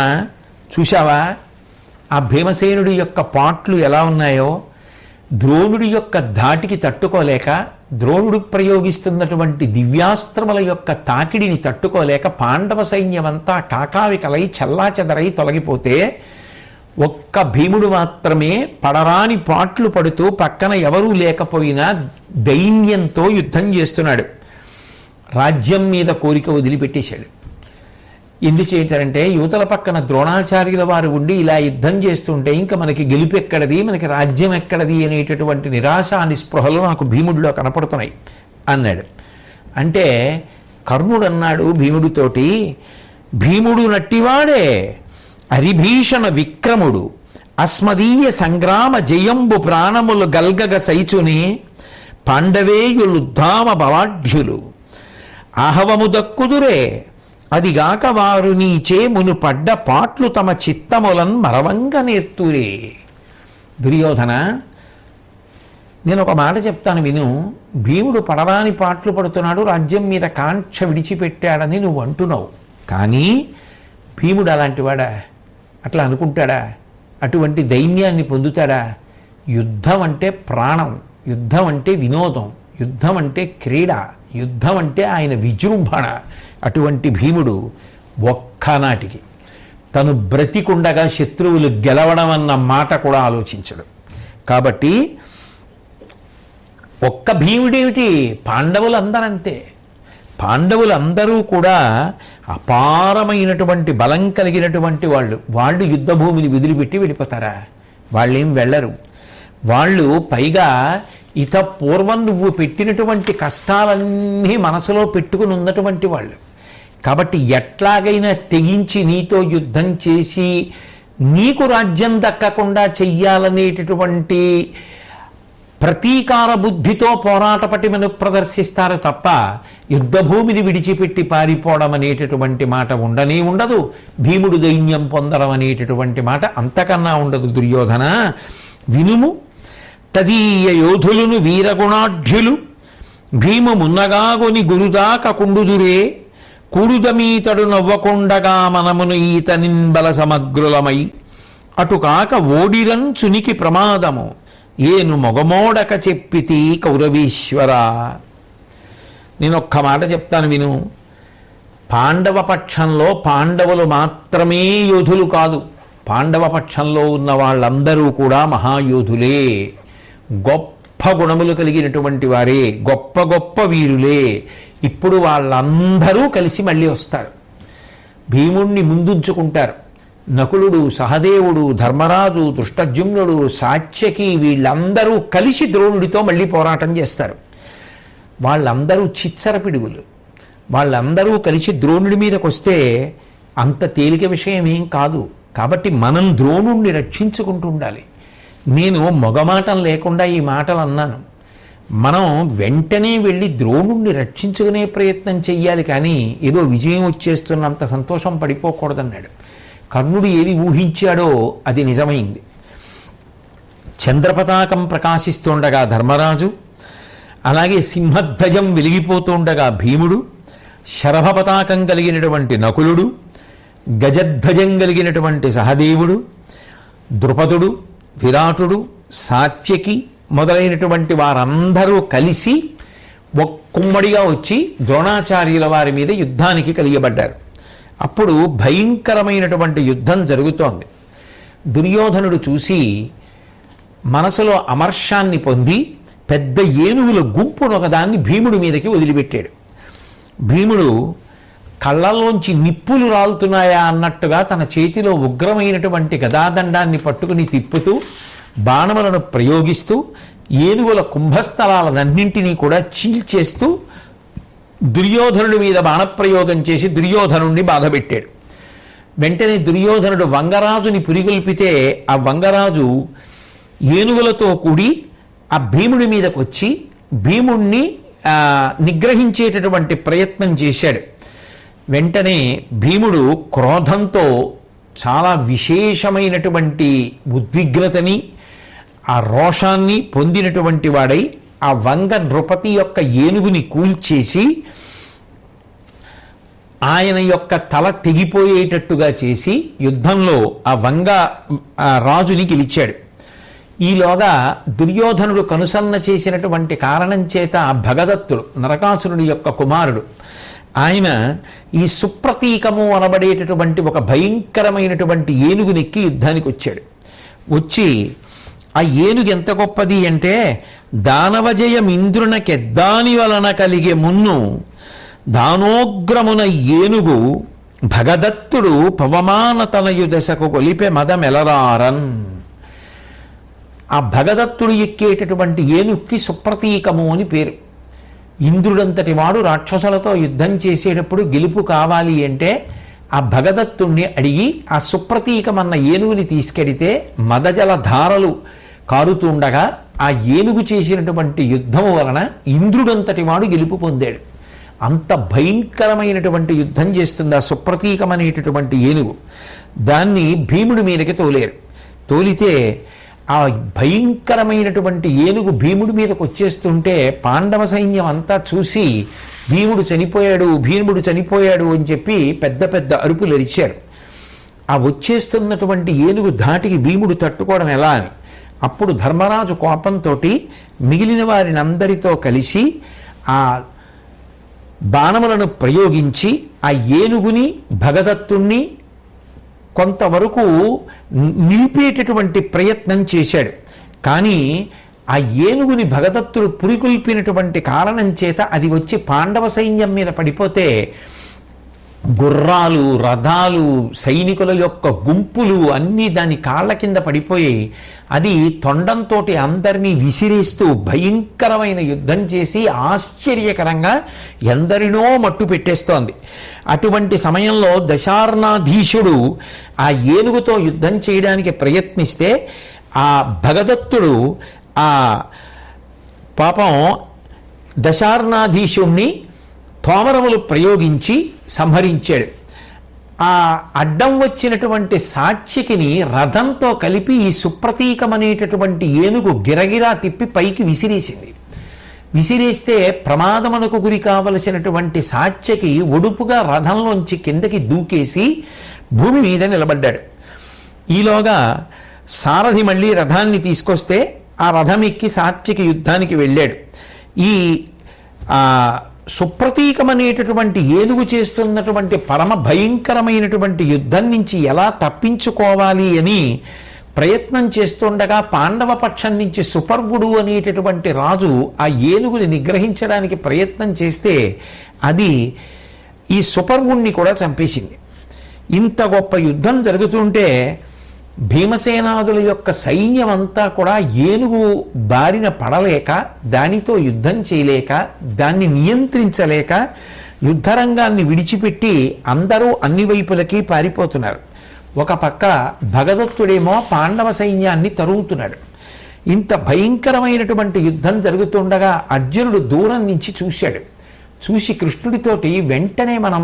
చూశావా ఆ భీమసేనుడి యొక్క పాట్లు ఎలా ఉన్నాయో? ద్రోణుడి యొక్క ధాటికి తట్టుకోలేక, ద్రోణుడు ప్రయోగిస్తున్నటువంటి దివ్యాస్త్రముల యొక్క తాకిడిని తట్టుకోలేక పాండవ సైన్యమంతా కాకావికలై చెల్లాచెదరై తొలగిపోతే ఒక్క భీముడు మాత్రమే పడరాని పాట్లు పడుతూ పక్కన ఎవరూ లేకపోయినా దైన్యంతో యుద్ధం చేస్తున్నాడు. రాజ్యం మీద కోరిక వదిలిపెట్టేశాడు. ఎందుచేతారంటే యువతల పక్కన ద్రోణాచార్యుల వారు ఉండి ఇలా యుద్ధం చేస్తుంటే ఇంకా మనకి గెలుపు ఎక్కడది, మనకి రాజ్యం ఎక్కడది అనేటటువంటి నిరాశ నిస్పృహలు నాకు భీముడిలో కనపడుతున్నాయి అన్నాడు. అంటే కర్ణుడు అన్నాడు భీముడితోటి, భీముడు నట్టివాడే అరిభీషణ విక్రముడు అస్మదీయ సంగ్రామ జయంబు ప్రాణములు గల్గగ సైచుని పాండవేయులుద్ధామ భవాఢ్యులు ఆహవము దక్కుదురే అదిగాక వారు నీచే మును పడ్డ పాట్లు తమ చిత్తములన్ మరవంగ నేర్తురే. దుర్యోధన, నేను ఒక మాట చెప్తాను విను. భీముడు పడరాని పాట్లు పడుతున్నాడు, రాజ్యం మీద కాంక్ష విడిచిపెట్టాడని నువ్వు అంటున్నావు. కానీ భీముడు అలాంటి వాడా? అట్లా అనుకుంటాడా? అటువంటి దైన్యాన్ని పొందుతాడా? యుద్ధం అంటే ప్రాణం, యుద్ధం అంటే వినోదం, యుద్ధం అంటే క్రీడ, యుద్ధం అంటే ఆయన విజృంభణ. అటువంటి భీముడు ఒక్కనాటికి తను బ్రతికుండగా శత్రువులు గెలవడం అన్న మాట కూడా ఆలోచించడు. కాబట్టి ఒక్క భీముడేమిటి, పాండవులందరంతే. పాండవులందరూ కూడా అపారమైనటువంటి బలం కలిగినటువంటి వాళ్ళు యుద్ధభూమిని వదిలిపెట్టి వెళ్ళిపోతారా? వాళ్ళేం వెళ్ళరు. వాళ్ళు పైగా పూర్వం నువ్వు పెట్టినటువంటి కష్టాలన్నీ మనసులో పెట్టుకుని ఉన్నటువంటి వాళ్ళు. కాబట్టి ఎట్లాగైనా తెగించి నీతో యుద్ధం చేసి నీకు రాజ్యం దక్కకుండా చెయ్యాలనేటటువంటి ప్రతీకార బుద్ధితో పోరాట పటిమను ప్రదర్శిస్తారు తప్ప యుద్ధభూమిని విడిచిపెట్టి పారిపోవడం అనేటటువంటి మాట ఉండనే ఉండదు. భీముడు దైన్యం పొందడం అనేటటువంటి మాట అంతకన్నా ఉండదు. దుర్యోధన వినుము, తదీయ యోధులను వీరగుణాఢ్యులు భీము మున్నగాగొని గురుదాక కుండుదురే కూడుదమీతడు నవ్వకుండగా మనమును ఈతనిన్ బల సమగ్రులమై అటుకాక ఓడిరంచునికి ప్రమాదము ఏను మొగమోడక చెప్పితి కౌరవీశ్వర. నేను ఒక్క మాట చెప్తాను విను. పాండవ పక్షంలో పాండవులు మాత్రమే యోధులు కాదు, పాండవ పక్షంలో ఉన్న వాళ్ళందరూ కూడా మహాయోధులే, గొప్ప గుణములు కలిగినటువంటి వారే, గొప్ప గొప్ప వీరులే. ఇప్పుడు వాళ్ళందరూ కలిసి మళ్ళీ వస్తారు, భీముణ్ణి ముందుంచుకుంటారు. నకులుడు, సహదేవుడు, ధర్మరాజు, ధృష్టద్యుమ్నుడు, సాత్యకి వీళ్ళందరూ కలిసి ద్రోణుడితో మళ్ళీ పోరాటం చేస్తారు. వాళ్ళందరూ చిచ్చర పిడుగులు. వాళ్ళందరూ కలిసి ద్రోణుడి మీదకి వస్తే అంత తేలిక విషయం ఏం కాదు. కాబట్టి మనం ద్రోణుణ్ణి రక్షించుకుంటూ ఉండాలి. నేను మొగమాటం లేకుండా ఈ మాటలు అన్నాను. మనం వెంటనే వెళ్ళి ద్రోణుణ్ణి రక్షించుకునే ప్రయత్నం చెయ్యాలి, కానీ ఏదో విజయం వచ్చేస్తున్నంత సంతోషం పడిపోకూడదన్నాడు. కర్ణుడు ఏది ఊహించాడో అది నిజమైంది. చంద్రపతాకం ప్రకాశిస్తుండగా ధర్మరాజు, అలాగే సింహధ్వజం వెలిగిపోతుండగా భీముడు, శరభ పతాకం కలిగినటువంటి నకులుడు, గజధ్వజం కలిగినటువంటి సహదేవుడు, ద్రుపదుడు, విరాటుడు, సాత్యకి మొదలైనటువంటి వారందరూ కలిసి కుమ్మడిగా వచ్చి ద్రోణాచార్యుల వారి మీద యుద్ధానికి కలిగబడ్డారు. అప్పుడు భయంకరమైనటువంటి యుద్ధం జరుగుతోంది. దుర్యోధనుడు చూసి మనసులో అమర్షాన్ని పొంది పెద్ద ఏనుగుల గుంపును ఒకదాన్ని భీముడి మీదకి వదిలిపెట్టాడు. భీముడు కళ్ళల్లోంచి నిప్పులు రాలుతున్నాయా అన్నట్టుగా తన చేతిలో ఉగ్రమైనటువంటి గదాదండాన్ని పట్టుకుని తిప్పుతూ బాణములను ప్రయోగిస్తూ ఏనుగుల కుంభస్థలాలన్నింటినీ కూడా చీల్చేస్తూ దుర్యోధనుడి మీద బాణప్రయోగం చేసి దుర్యోధనుడిని బాధపెట్టాడు. వెంటనే దుర్యోధనుడు వంగరాజుని పురిగొల్పితే ఆ వంగరాజు ఏనుగులతో కూడి ఆ భీముడి మీదకి వచ్చి భీముణ్ణి నిగ్రహించేటటువంటి ప్రయత్నం చేశాడు. వెంటనే భీముడు క్రోధంతో చాలా విశేషమైనటువంటి ఉద్విగ్నతని ఆ రోషాన్ని పొందినటువంటి వాడై ఆ వంగ నృపతి యొక్క ఏనుగుని కూల్చేసి ఆయన యొక్క తల తెగిపోయేటట్టుగా చేసి యుద్ధంలో ఆ వంగ రాజుని గెలిచాడు. ఈలోగా దుర్యోధనుడు కనుసన్న చేసినటువంటి కారణం చేత భగదత్తుడు, నరకాసురుడి యొక్క కుమారుడు, ఆయన ఈ సుప్రతీకము అనబడేటటువంటి ఒక భయంకరమైనటువంటి ఏనుగునెక్కి యుద్ధానికి వచ్చాడు. వచ్చి ఆ ఏనుగు ఎంత గొప్పది అంటే, దానవజయం ఇంద్రునకెద్దాని వలన కలిగే మున్ను దానోగ్రమున ఏనుగు భగదత్తుడు పవమాన తనయు దశకు కొలిపే మదమెలరారన్. ఆ భగదత్తుడు ఎక్కేటటువంటి ఏనుక్కి సుప్రతీకము అని పేరు. ఇంద్రుడంతటి వాడు రాక్షసులతో యుద్ధం చేసేటప్పుడు గెలుపు కావాలి అంటే ఆ భగదత్తుణ్ణి అడిగి ఆ సుప్రతీకమన్న ఏనుగుని తీసుకెడితే మదజల ధారలు కారుతుండగా ఆ ఏనుగు చేసినటువంటి యుద్ధము వలన ఇంద్రుడంతటి వాడు గెలుపు పొందాడు. అంత భయంకరమైనటువంటి యుద్ధం చేస్తుంది ఆ సుప్రతీకం అనేటటువంటి ఏనుగు. దాన్ని భీముడి మీదకి తోలేరు. తోలితే ఆ భయంకరమైనటువంటి ఏనుగు భీముడి మీదకి వచ్చేస్తుంటే పాండవ సైన్యం అంతా చూసి భీముడు చనిపోయాడు అని చెప్పి పెద్ద పెద్ద అరుపులు అరిచారు. ఆ వచ్చేస్తున్నటువంటి ఏనుగు ధాటికి భీముడు తట్టుకోవడం ఎలా అని. అప్పుడు ధర్మరాజు కోపంతో మిగిలిన వారిని అందరితో కలిసి ఆ బాణములను ప్రయోగించి ఆ ఏనుగుని భగదత్తుణ్ణి కొంతవరకు నిలిపేటటువంటి ప్రయత్నం చేశాడు. కానీ ఆ ఏనుగుని భగదత్తుడు పురికొల్పినటువంటి కారణం చేత అది వచ్చి పాండవ సైన్యం మీద పడిపోతే గుర్రాలు, రథాలు, సైనికుల యొక్క గుంపులు అన్నీ దాని కాళ్ళ కింద పడిపోయి అది తొండంతో అందరినీ విసిరేస్తూ భయంకరమైన యుద్ధం చేసి ఆశ్చర్యకరంగా ఎందరినో మట్టు పెట్టేస్తోంది. అటువంటి సమయంలో దశార్ణాధీశుడు ఆ ఏనుగుతో యుద్ధం చేయడానికి ప్రయత్నిస్తే ఆ భగదత్తుడు ఆ పాపం దశార్ణాధీశుణ్ణి తోమరములు ప్రయోగించి సంహరించాడు. ఆ అడ్డం వచ్చినటువంటి సాత్యకిని రథంతో కలిపి ఈ సుప్రతీకమనేటటువంటి ఏనుగు గిరగిరా తిప్పి పైకి విసిరేసింది. విసిరేస్తే ప్రమాదమునకు గురి కావలసినటువంటి సాత్యకి ఒడుపుగా రథంలోంచి కిందకి దూకేసి భూమి మీద నిలబడ్డాడు. ఈలోగా సారథి మళ్ళీ రథాన్ని తీసుకొస్తే ఆ రథం ఎక్కి సాత్యకి యుద్ధానికి వెళ్ళాడు. ఈ సుప్రతీకమనేటటువంటి ఏనుగు చేస్తున్నటువంటి పరమ భయంకరమైనటువంటి యుద్ధం నుంచి ఎలా తప్పించుకోవాలి అని ప్రయత్నం చేస్తుండగా పాండవ పక్షం నుంచి సుపర్వుడు అనేటటువంటి రాజు ఆ ఏనుగుని నిగ్రహించడానికి ప్రయత్నం చేస్తే అది ఈ సుపర్వుణ్ణి కూడా చంపేసింది. ఇంత గొప్ప యుద్ధం జరుగుతుంటే భీమసేనాదుల యొక్క సైన్యం అంతా కూడా ఏనుగు బారిన పడలేక, దానితో యుద్ధం చేయలేక, దాన్ని నియంత్రించలేక యుద్ధరంగాన్ని విడిచిపెట్టి అందరూ అన్ని వైపులకి పారిపోతున్నారు. ఒక పక్క భగదత్తుడేమో పాండవ సైన్యాన్ని తరుగుతున్నాడు. ఇంత భయంకరమైనటువంటి యుద్ధం జరుగుతుండగా అర్జునుడు దూరం నుంచి చూశాడు. చూసి కృష్ణుడితోటి వెంటనే మనం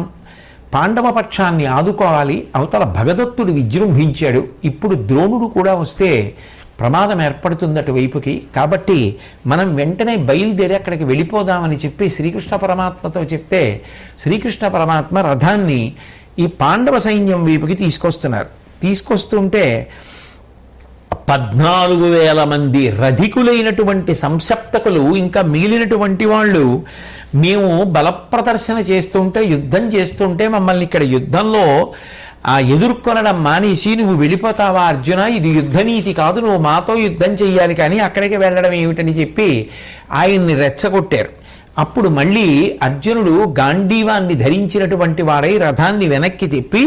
పాండవ పక్షాన్ని ఆదుకోవాలి, అవతల భగదత్తుడు విజృంభించాడు, ఇప్పుడు ద్రోణుడు కూడా వస్తే ప్రమాదం ఏర్పడుతుంది అటువైపుకి, కాబట్టి మనం వెంటనే బయలుదేరి అక్కడికి వెళ్ళిపోదామని చెప్పి శ్రీకృష్ణ పరమాత్మతో చెప్తే శ్రీకృష్ణ పరమాత్మ రథాన్ని ఈ పాండవ సైన్యం వైపుకి తీసుకొస్తున్నారు. తీసుకొస్తుంటే 14,000 మంది రధికులైనటువంటి సంసప్తకులు ఇంకా మిగిలినటువంటి వాళ్ళు మేము బలప్రదర్శన చేస్తుంటే, యుద్ధం చేస్తుంటే మమ్మల్ని ఇక్కడ యుద్ధంలో ఎదుర్కొనడం మానేసి నువ్వు వెళ్ళిపోతావా అర్జున, ఇది యుద్ధనీతి కాదు, నువ్వు మాతో యుద్ధం చెయ్యాలి కానీ అక్కడికి వెళ్ళడం ఏమిటని చెప్పి ఆయన్ని రెచ్చగొట్టారు. అప్పుడు మళ్ళీ అర్జునుడు గాంధీవాన్ని ధరించినటువంటి వాడై రథాన్ని వెనక్కి తిప్పి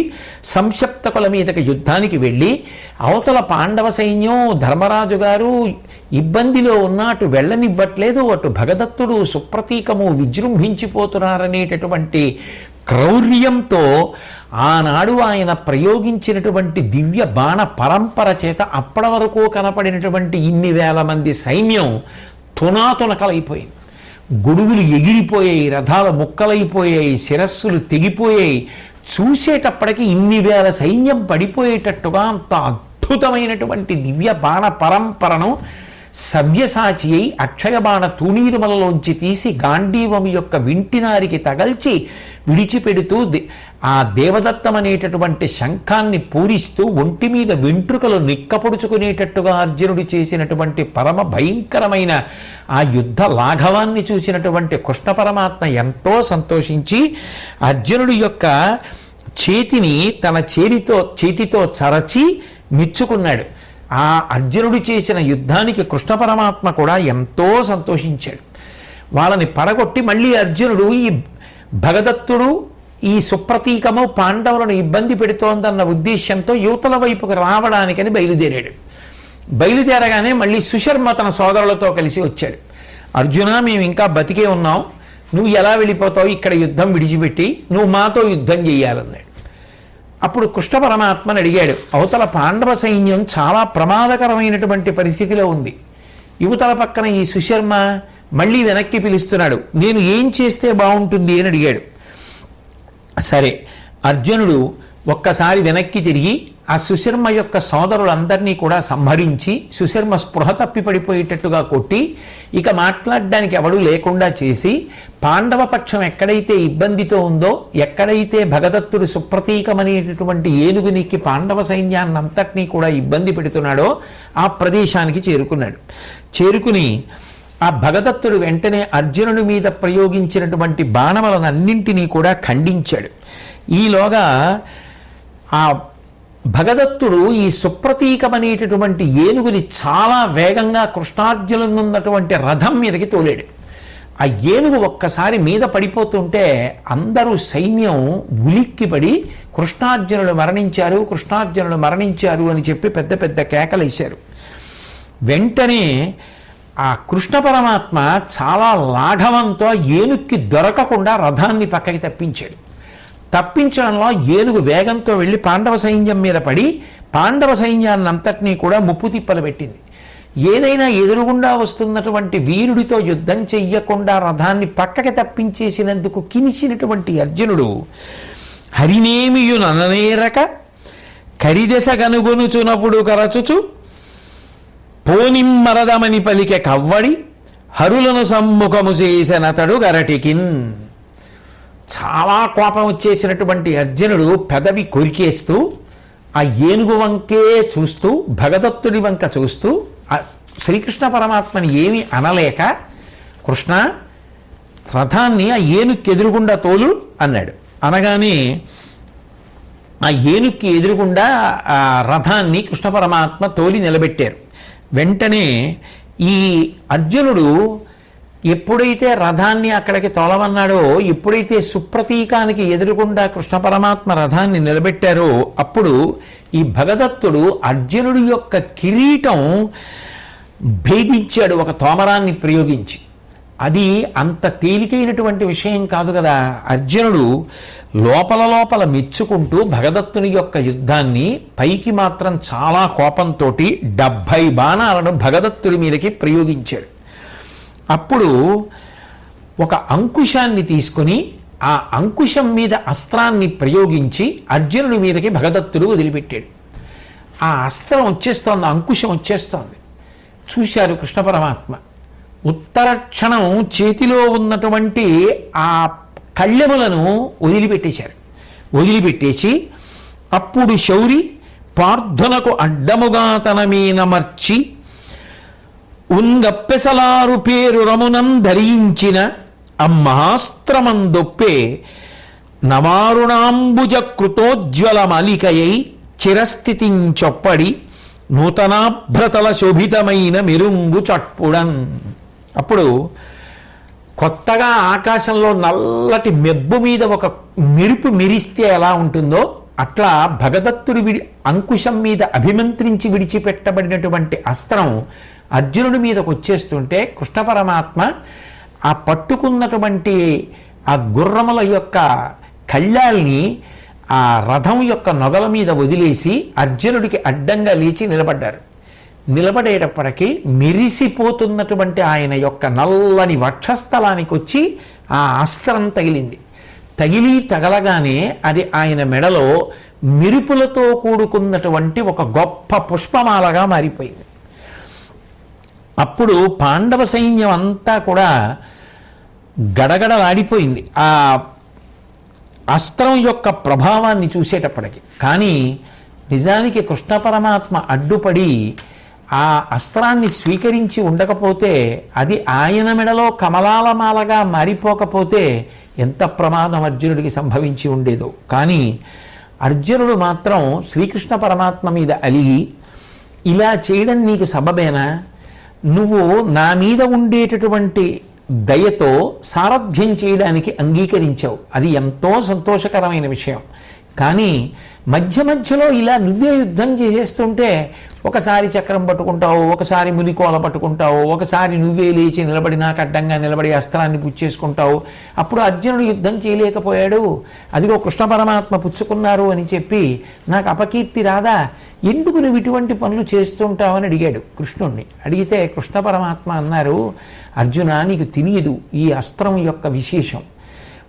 సంక్షప్తకుల మీదకి యుద్ధానికి వెళ్ళి అవతల పాండవ సైన్యం ధర్మరాజు గారు ఇబ్బందిలో ఉన్న అటు వెళ్ళనివ్వట్లేదు, అటు భగదత్తుడు సుప్రతీకము విజృంభించిపోతున్నారనేటటువంటి క్రౌర్యంతో ఆనాడు ఆయన ప్రయోగించినటువంటి దివ్య బాణ పరంపర చేత అప్పటి వరకు కనపడినటువంటి ఇన్ని వేల మంది సైన్యం తునాతునకలైపోయింది. గొడుగులు ఎగిరిపోయాయి, రథాల ముక్కలైపోయాయి, శిరస్సులు తెగిపోయాయి. చూసేటప్పటికి ఇన్ని వేల సైన్యం పడిపోయేటట్టుగా అంత అద్భుతమైనటువంటి దివ్య బాణ పరంపరను సవ్యసాచి అయి అక్షయబాణ తూణీరుమలలోంచి తీసి గాంధీవం యొక్క వింటినారికి తగల్చి విడిచిపెడుతూ ఆ దేవదత్తం అనేటటువంటి శంఖాన్ని పూరిస్తూ ఒంటి మీద వెంట్రుకలు నిక్కపొడుచుకునేటట్టుగా అర్జునుడు చేసినటువంటి పరమ భయంకరమైన ఆ యుద్ధ లాఘవాన్ని చూసినటువంటి కృష్ణ పరమాత్మ ఎంతో సంతోషించి అర్జునుడి యొక్క చేతిని తన చేతితో చరచి మెచ్చుకున్నాడు. ఆ అర్జునుడు చేసిన యుద్ధానికి కృష్ణ పరమాత్మ కూడా ఎంతో సంతోషించాడు. వాళ్ళని పడగొట్టి మళ్ళీ అర్జునుడు ఈ భగదత్తుడు ఈ సుప్రతీకము పాండవులను ఇబ్బంది పెడుతోందన్న ఉద్దేశ్యంతో యువతల వైపుకు రావడానికని బయలుదేరాడు. బయలుదేరగానే మళ్ళీ సుశర్మ తన సోదరులతో కలిసి వచ్చాడు. అర్జున, మేము ఇంకా బతికే ఉన్నాం, నువ్వు ఎలా వెళ్ళిపోతావు ఇక్కడ యుద్ధం విడిచిపెట్టి, నువ్వు మాతో యుద్ధం చెయ్యాలన్నాడు. అప్పుడు కృష్ణ పరమాత్మని అడిగాడు, అవతల పాండవ సైన్యం చాలా ప్రమాదకరమైనటువంటి పరిస్థితిలో ఉంది, యువతల పక్కన ఈ సుశర్మ మళ్ళీ వెనక్కి పిలుస్తున్నాడు, నేను ఏం చేస్తే బాగుంటుంది అని అడిగాడు. సరే, అర్జునుడు ఒక్కసారి వెనక్కి తిరిగి ఆ సుశర్మ యొక్క సోదరులందరినీ కూడా సంహరించి సుశర్మ స్పృహ తప్పి పడిపోయేటట్టుగా కొట్టి ఇక మాట్లాడడానికి ఎవడూ లేకుండా చేసి పాండవ పక్షం ఎక్కడైతే ఇబ్బందితో ఉందో, ఎక్కడైతే భగదత్తుడు సుప్రతీకమనేటటువంటి ఏనుగునికి పాండవ సైన్యాన్నంతటినీ కూడా ఇబ్బంది పెడుతున్నాడో ఆ ప్రదేశానికి చేరుకున్నాడు. చేరుకుని ఆ భగదత్తుడు వెంటనే అర్జునుడి మీద ప్రయోగించినటువంటి బాణములనన్నింటినీ కూడా ఖండించాడు. ఈలోగా ఆ భగదత్తుడు ఈ సుప్రతీకమనేటటువంటి ఏనుగుని చాలా వేగంగా కృష్ణార్జునున్నటువంటి రథం మీదకి తోలాడు. ఆ ఏనుగు ఒక్కసారి మీద పడిపోతుంటే అందరూ సైన్యం ఉలిక్కిపడి కృష్ణార్జునులు మరణించారు, కృష్ణార్జునులు మరణించారు అని చెప్పి పెద్ద పెద్ద కేకలేశారు. వెంటనే ఆ కృష్ణ పరమాత్మ చాలా లాఘవంతో ఏనుక్కి దొరకకుండా రథాన్ని పక్కకి తప్పించాడు. తప్పించడంలో ఏనుగు వేగంతో వెళ్ళి పాండవ సైన్యం మీద పడి పాండవ సైన్యాన్ని అంతటినీ కూడా ముప్పు తిప్పలు పెట్టింది. ఏదైనా ఎదురుగుండా వస్తున్నటువంటి వీరుడితో యుద్ధం చెయ్యకుండా రథాన్ని పక్కకి తప్పించేసినందుకు కినిచినటువంటి అర్జునుడు హరినేమియుననేరక కరిదెస గనుగొనుచునప్పుడు కరచుచు పోనిమ్మరదమని పలికె కవ్వడి హరులను సమ్ముఖము చేసినతడు గరటికిన్. చాలా కోపం వచ్చేసినటువంటి అర్జునుడు పెదవి కొరికేస్తూ ఆ ఏనుగు వంకే చూస్తూ భగదత్తుడి వంక చూస్తూ శ్రీకృష్ణ పరమాత్మని ఏమీ అనలేక, కృష్ణ రథాన్ని ఆ ఏనుక్కి ఎదురుగుండా తోలు అన్నాడు. అనగానే ఆ ఏనుక్కి ఎదురుగుండా ఆ రథాన్ని కృష్ణ పరమాత్మ తోలి నిలబెట్టారు. వెంటనే ఈ అర్జునుడు ఎప్పుడైతే రథాన్ని అక్కడికి తోలమన్నాడో, ఎప్పుడైతే సుప్రతీకానికి ఎదురుగుండా కృష్ణ పరమాత్మ రథాన్ని నిలబెట్టారో, అప్పుడు ఈ భగదత్తుడు అర్జునుడి యొక్క కిరీటం భేదించాడు ఒక తోమరాన్ని ప్రయోగించి. అది అంత తేలికైనటువంటి విషయం కాదు కదా. అర్జునుడు లోపల లోపల మెచ్చుకుంటూ భగదత్తుని యొక్క యుద్ధాన్ని పైకి మాత్రం చాలా కోపంతో 70 బాణాలను భగదత్తుడి మీదకి ప్రయోగించాడు. అప్పుడు ఒక అంకుశాన్ని తీసుకొని ఆ అంకుశం మీద అస్త్రాన్ని ప్రయోగించి అర్జునుడి మీదకి భగదత్తుడు వదిలిపెట్టాడు. ఆ అస్త్రం వచ్చేస్తోంది, అంకుశం వచ్చేస్తోంది. చూశారు కృష్ణ పరమాత్మ. ఉత్తర క్షణం చేతిలో ఉన్నటువంటి ఆ కళ్ళెములను వదిలిపెట్టేశారు. వదిలిపెట్టేసి అప్పుడు శౌరి పార్థునకు అడ్డముగా తన మీనమర్చి ఉంగప్పెసలారు పేరు రమునం ధరించిన అమ్మాస్త్రమందొప్పే నమారుణాంబుజ కృతోజ్వల మలికయై చిరస్థితించొప్పడి నూతనాభ్రతల శోభితమైన మెరుంగు చట్పుడన్. అప్పుడు కొత్తగా ఆకాశంలో నల్లటి మెబ్బు మీద ఒక మెరుపు మెరిస్తే ఎలా ఉంటుందో అట్లా భగదత్తుడి అంకుశం మీద అభిమంత్రించి విడిచిపెట్టబడినటువంటి అస్త్రం అర్జునుడి మీదకు వచ్చేస్తుంటే కృష్ణ పరమాత్మ ఆ పట్టుకున్నటువంటి ఆ గుర్రముల యొక్క కళ్ళాల్ని ఆ రథం యొక్క నొగల మీద వదిలేసి అర్జునుడికి అడ్డంగా లేచి నిలబడ్డారు. నిలబడేటప్పటికీ మెరిసిపోతున్నటువంటి ఆయన యొక్క నల్లని వక్షస్థలానికి వచ్చి ఆ అస్త్రం తగిలింది. తగలగానే అది ఆయన మెడలో మెరుపులతో కూడుకున్నటువంటి ఒక గొప్ప పుష్పమాలగా మారిపోయింది. అప్పుడు పాండవ సైన్యం అంతా కూడా గడగడలాడిపోయింది ఆ అస్త్రం యొక్క ప్రభావాన్ని చూసేటప్పటికి. కానీ నిజానికి కృష్ణ పరమాత్మ అడ్డుపడి ఆ అస్త్రాన్ని స్వీకరించి ఉండకపోతే, అది ఆయన మెడలో కమలాల మాలగా మారిపోకపోతే ఎంత ప్రమాదం అర్జునుడికి సంభవించి ఉండేదో. కానీ అర్జునుడు మాత్రం శ్రీకృష్ణ పరమాత్మ మీద అలిగి, ఇలా చేయడం నీకు సబబేనా? నువ్వు నా మీద ఉండేటటువంటి దయతో సారథ్యం చేయడానికి అంగీకరించావు, అది ఎంతో సంతోషకరమైన విషయం. కానీ మధ్య మధ్యలో ఇలా నువ్వే యుద్ధం చేసేస్తుంటే ఒకసారి చక్రం పట్టుకుంటావు, ఒకసారి మునికోల పట్టుకుంటావు, ఒకసారి నువ్వే లేచి నిలబడి నాకు అడ్డంగా నిలబడి అస్త్రాన్ని పుచ్చేసుకుంటావు. అప్పుడు అర్జునుడు యుద్ధం చేయలేకపోయాడు, అదిగో కృష్ణ పరమాత్మ పుచ్చుకున్నారు అని చెప్పి నాకు అపకీర్తి రాదా? ఎందుకు నువ్వు ఇటువంటి పనులు చేస్తుంటావని అడిగాడు కృష్ణుణ్ణి. అడిగితే కృష్ణ పరమాత్మ అన్నారు, అర్జున నీకు తెలియదు ఈ అస్త్రం యొక్క విశేషం.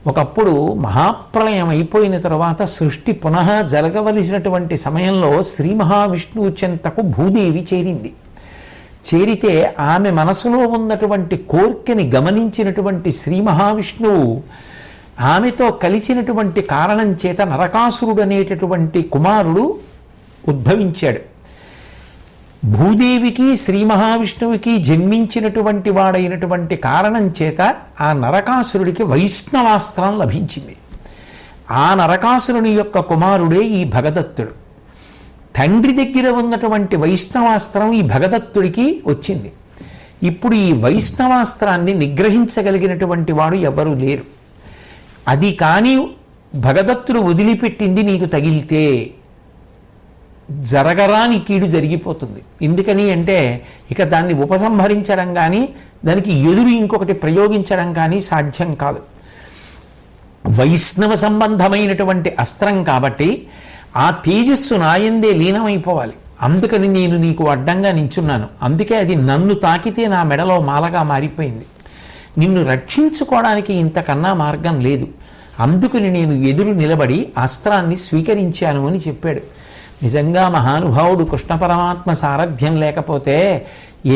ఒకప్పుడు మహాప్రళయం అయిపోయిన తర్వాత సృష్టి పునః జరగవలసినటువంటి సమయంలో శ్రీ మహావిష్ణువు చెంతకు భూదేవి చేరింది. చేరితే ఆమె మనసులో ఉన్నటువంటి కోర్కెని గమనించినటువంటి శ్రీ మహావిష్ణువు ఆమెతో కలిసినటువంటి కారణం చేత నరకాసురుడు అనేటటువంటి కుమారుడు ఉద్భవించాడు. భూదేవికి శ్రీ మహావిష్ణువుకి జన్మించినటువంటి వాడైనటువంటి కారణం చేత ఆ నరకాసురుడికి వైష్ణవాస్త్రం లభించింది. ఆ నరకాసురుని యొక్క కుమారుడే ఈ భగదత్తుడు. తండ్రి దగ్గర ఉన్నటువంటి వైష్ణవాస్త్రం ఈ భగదత్తుడికి వచ్చింది. ఇప్పుడు ఈ వైష్ణవాస్త్రాన్ని నిగ్రహించగలిగినటువంటి వాడు ఎవరూ లేరు. అది కానీ భగదత్తుడు వదిలిపెట్టింది నీకు తగిలితే జరగరాని కీడు జరిగిపోతుంది. ఎందుకని అంటే ఇక దాన్ని ఉపసంహరించడం కానీ దానికి ఎదురు ఇంకొకటి ప్రయోగించడం కానీ సాధ్యం కాదు. వైష్ణవ సంబంధమైనటువంటి అస్త్రం కాబట్టి ఆ తేజస్సు నాయందే లీనమైపోవాలి. అందుకని నేను నీకు అడ్డంగా నించున్నాను. అందుకే అది నన్ను తాకితే నా మెడలో మాలగా మారిపోయింది. నిన్ను రక్షించుకోవడానికి ఇంతకన్నా మార్గం లేదు. అందుకని నేను ఎదురు నిలబడి అస్త్రాన్ని స్వీకరించాను అని చెప్పాడు. నిజంగా మహానుభావుడు కృష్ణ పరమాత్మ సారథ్యం లేకపోతే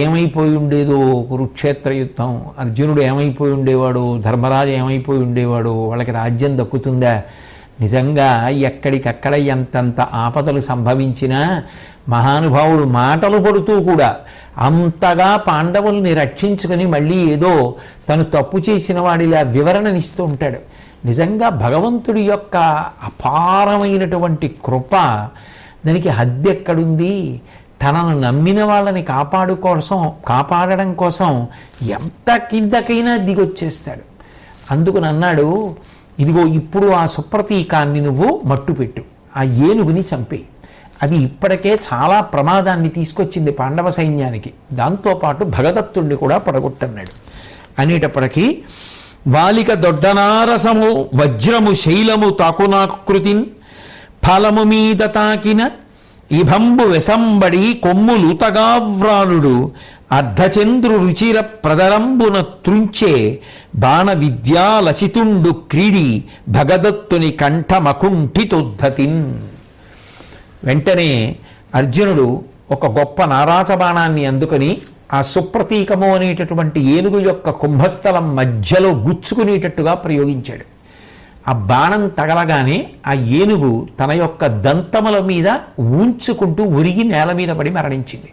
ఏమైపోయి ఉండేదో కురుక్షేత్ర యుద్ధం. అర్జునుడు ఏమైపోయి ఉండేవాడు, ధర్మరాజు ఏమైపోయి ఉండేవాడు, వాళ్ళకి రాజ్యం దక్కుతుందా? నిజంగా ఎక్కడికక్కడ ఎంతంత ఆపదలు సంభవించినా మహానుభావుడు మాటలు పడుతూ కూడా అంతగా పాండవుల్ని రక్షించుకొని మళ్ళీ ఏదో తను తప్పు చేసిన వాడిలా వివరణనిస్తూ ఉంటాడు. నిజంగా భగవంతుడి యొక్క అపారమైనటువంటి కృప, దానికి హద్దు ఎక్కడుంది? తనను నమ్మిన వాళ్ళని కాపాడడం కోసం ఎంత కిందకైనా దిగొచ్చేస్తాడు. అందుకని అన్నాడు, ఇదిగో ఇప్పుడు ఆ సుప్రతీకాన్ని నువ్వు మట్టుపెట్టు, ఆ ఏనుగుని చంపే. అది ఇప్పటికే చాలా ప్రమాదాన్ని తీసుకొచ్చింది పాండవ సైన్యానికి. దాంతోపాటు భగదత్తుణ్ణి కూడా పడగొట్టన్నాడు. అనేటప్పటికీ వాలిక దొడ్డనారసము వజ్రము శైలము తాకునాకృతిన్ ఫలము మీద తాకిన ఇభంబు వెసంబడి కొమ్ములుతగావ్రాలుడు అర్ధచంద్రు రుచిర ప్రదరంబున త్రుంచే బాణ విద్యాలసితుండు క్రీడి భగదత్తుని కంఠమకుంఠితోద్ధతిన్. వెంటనే అర్జునుడు ఒక గొప్ప నారాచ బాణాన్ని అందుకొని ఆ సుప్రతీకము అనేటటువంటి ఏనుగు యొక్క కుంభస్థలం మధ్యలో గుచ్చుకునేటట్టుగా ప్రయోగించాడు. ఆ బాణం తగలగానే ఆ ఏనుగు తన యొక్క దంతముల మీద ఊంచుకుంటూ ఉరిగి నేల మీద పడి మరణించింది.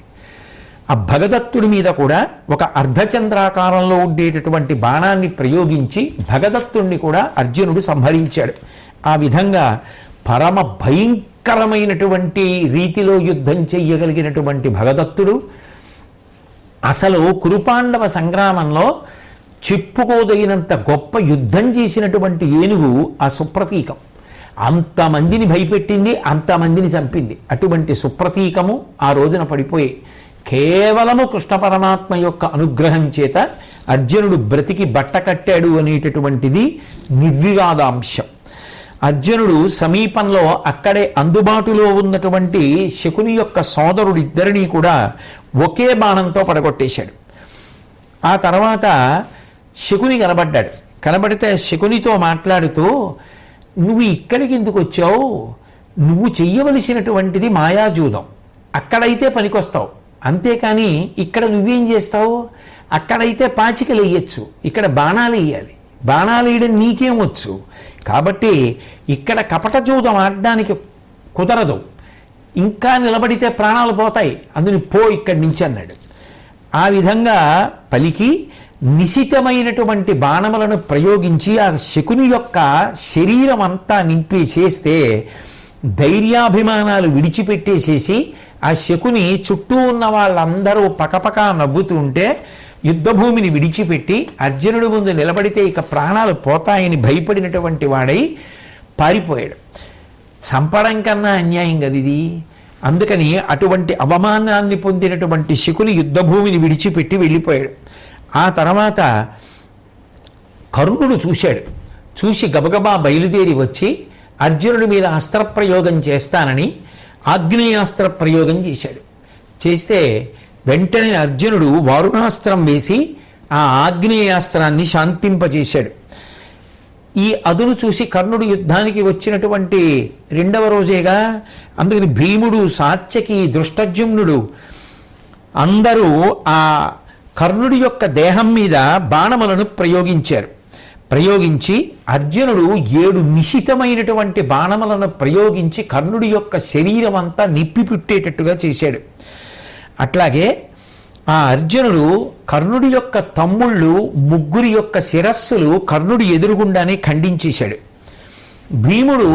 ఆ భగదత్తుడి మీద కూడా ఒక అర్ధచంద్రాకారంలో ఉండేటటువంటి బాణాన్ని ప్రయోగించి భగదత్తుణ్ణి కూడా అర్జునుడు సంహరించాడు. ఆ విధంగా పరమ భయంకరమైనటువంటి రీతిలో యుద్ధం చెయ్యగలిగినటువంటి భగదత్తుడు అసలు కురుపాండవ సంగ్రామంలో చెప్పుకోదగినంత గొప్ప యుద్ధం చేసినటువంటి ఏనుగు ఆ సుప్రతీకం. అంతమందిని భయపెట్టింది, అంతమందిని చంపింది. అటువంటి సుప్రతీకము ఆ రోజున పడిపోయి కేవలము కృష్ణ పరమాత్మ యొక్క అనుగ్రహం చేత అర్జునుడు బ్రతికి బట్ట కట్టాడు అనేటటువంటిది నిర్వివాదాంశం. అర్జునుడు సమీపంలో అక్కడే అందుబాటులో ఉన్నటువంటి శకుని యొక్క సోదరుడిద్దరినీ కూడా ఒకే బాణంతో పడగొట్టేశాడు. ఆ తర్వాత శకుని కనబడ్డాడు. కనబడితే శకునితో మాట్లాడుతూ, నువ్వు ఇక్కడికి ఎందుకు వచ్చావు? నువ్వు చెయ్యవలసినటువంటిది మాయాజూదం. అక్కడైతే పనికొస్తావు, అంతేకాని ఇక్కడ నువ్వేం చేస్తావు? అక్కడైతే పాచికలు వేయచ్చు, ఇక్కడ బాణాలు వేయాలి. బాణాలు వేయడం నీకేం వచ్చు? కాబట్టి ఇక్కడ కపట జూదం ఆడడానికి కుదరదు. ఇంకా నిలబడితే ప్రాణాలు పోతాయి, అందుని పో ఇక్కడి నుంచి అన్నాడు. ఆ విధంగా పలికి నిశితమైనటువంటి బాణములను ప్రయోగించి ఆ శకుని యొక్క శరీరం అంతా నింపి చేస్తే ధైర్యాభిమానాలు విడిచిపెట్టేసేసి ఆ శకుని చుట్టూ ఉన్న వాళ్ళందరూ పకపకా నవ్వుతుంటే యుద్ధభూమిని విడిచిపెట్టి అర్జునుడి ముందు నిలబడితే ఇక ప్రాణాలు పోతాయని భయపడినటువంటి వాడై పారిపోయాడు. చంపడం కన్నా అన్యాయం కదా ఇది. అందుకని అటువంటి అవమానాన్ని పొందినటువంటి శకుని యుద్ధభూమిని విడిచిపెట్టి వెళ్ళిపోయాడు. ఆ తర్వాత కర్ణుడు చూశాడు. చూసి గబగబా బయలుదేరి వచ్చి అర్జునుడి మీద అస్త్రప్రయోగం చేస్తానని ఆగ్నేయాస్త్ర ప్రయోగం చేశాడు. చేస్తే వెంటనే అర్జునుడు వారుణాస్త్రం వేసి ఆ ఆగ్నేయాస్త్రాన్ని శాంతింపజేశాడు. ఈ అదును చూసి కర్ణుడు యుద్ధానికి వచ్చినటువంటి రెండవ రోజేగా, అందుకని భీముడు, సాత్యకి, దృష్టజుమ్నుడు అందరూ ఆ కర్ణుడి యొక్క దేహం మీద బాణములను ప్రయోగించారు. ప్రయోగించి అర్జునుడు 7 నిశితమైనటువంటి బాణములను ప్రయోగించి కర్ణుడి యొక్క శరీరం అంతా నిప్పిపుట్టేటట్టుగా చేశాడు. అట్లాగే ఆ అర్జునుడు కర్ణుడి యొక్క తమ్ముళ్ళు 3 యొక్క శిరస్సులు కర్ణుడి ఎదురుగుండానే ఖండించేశాడు. భీముడు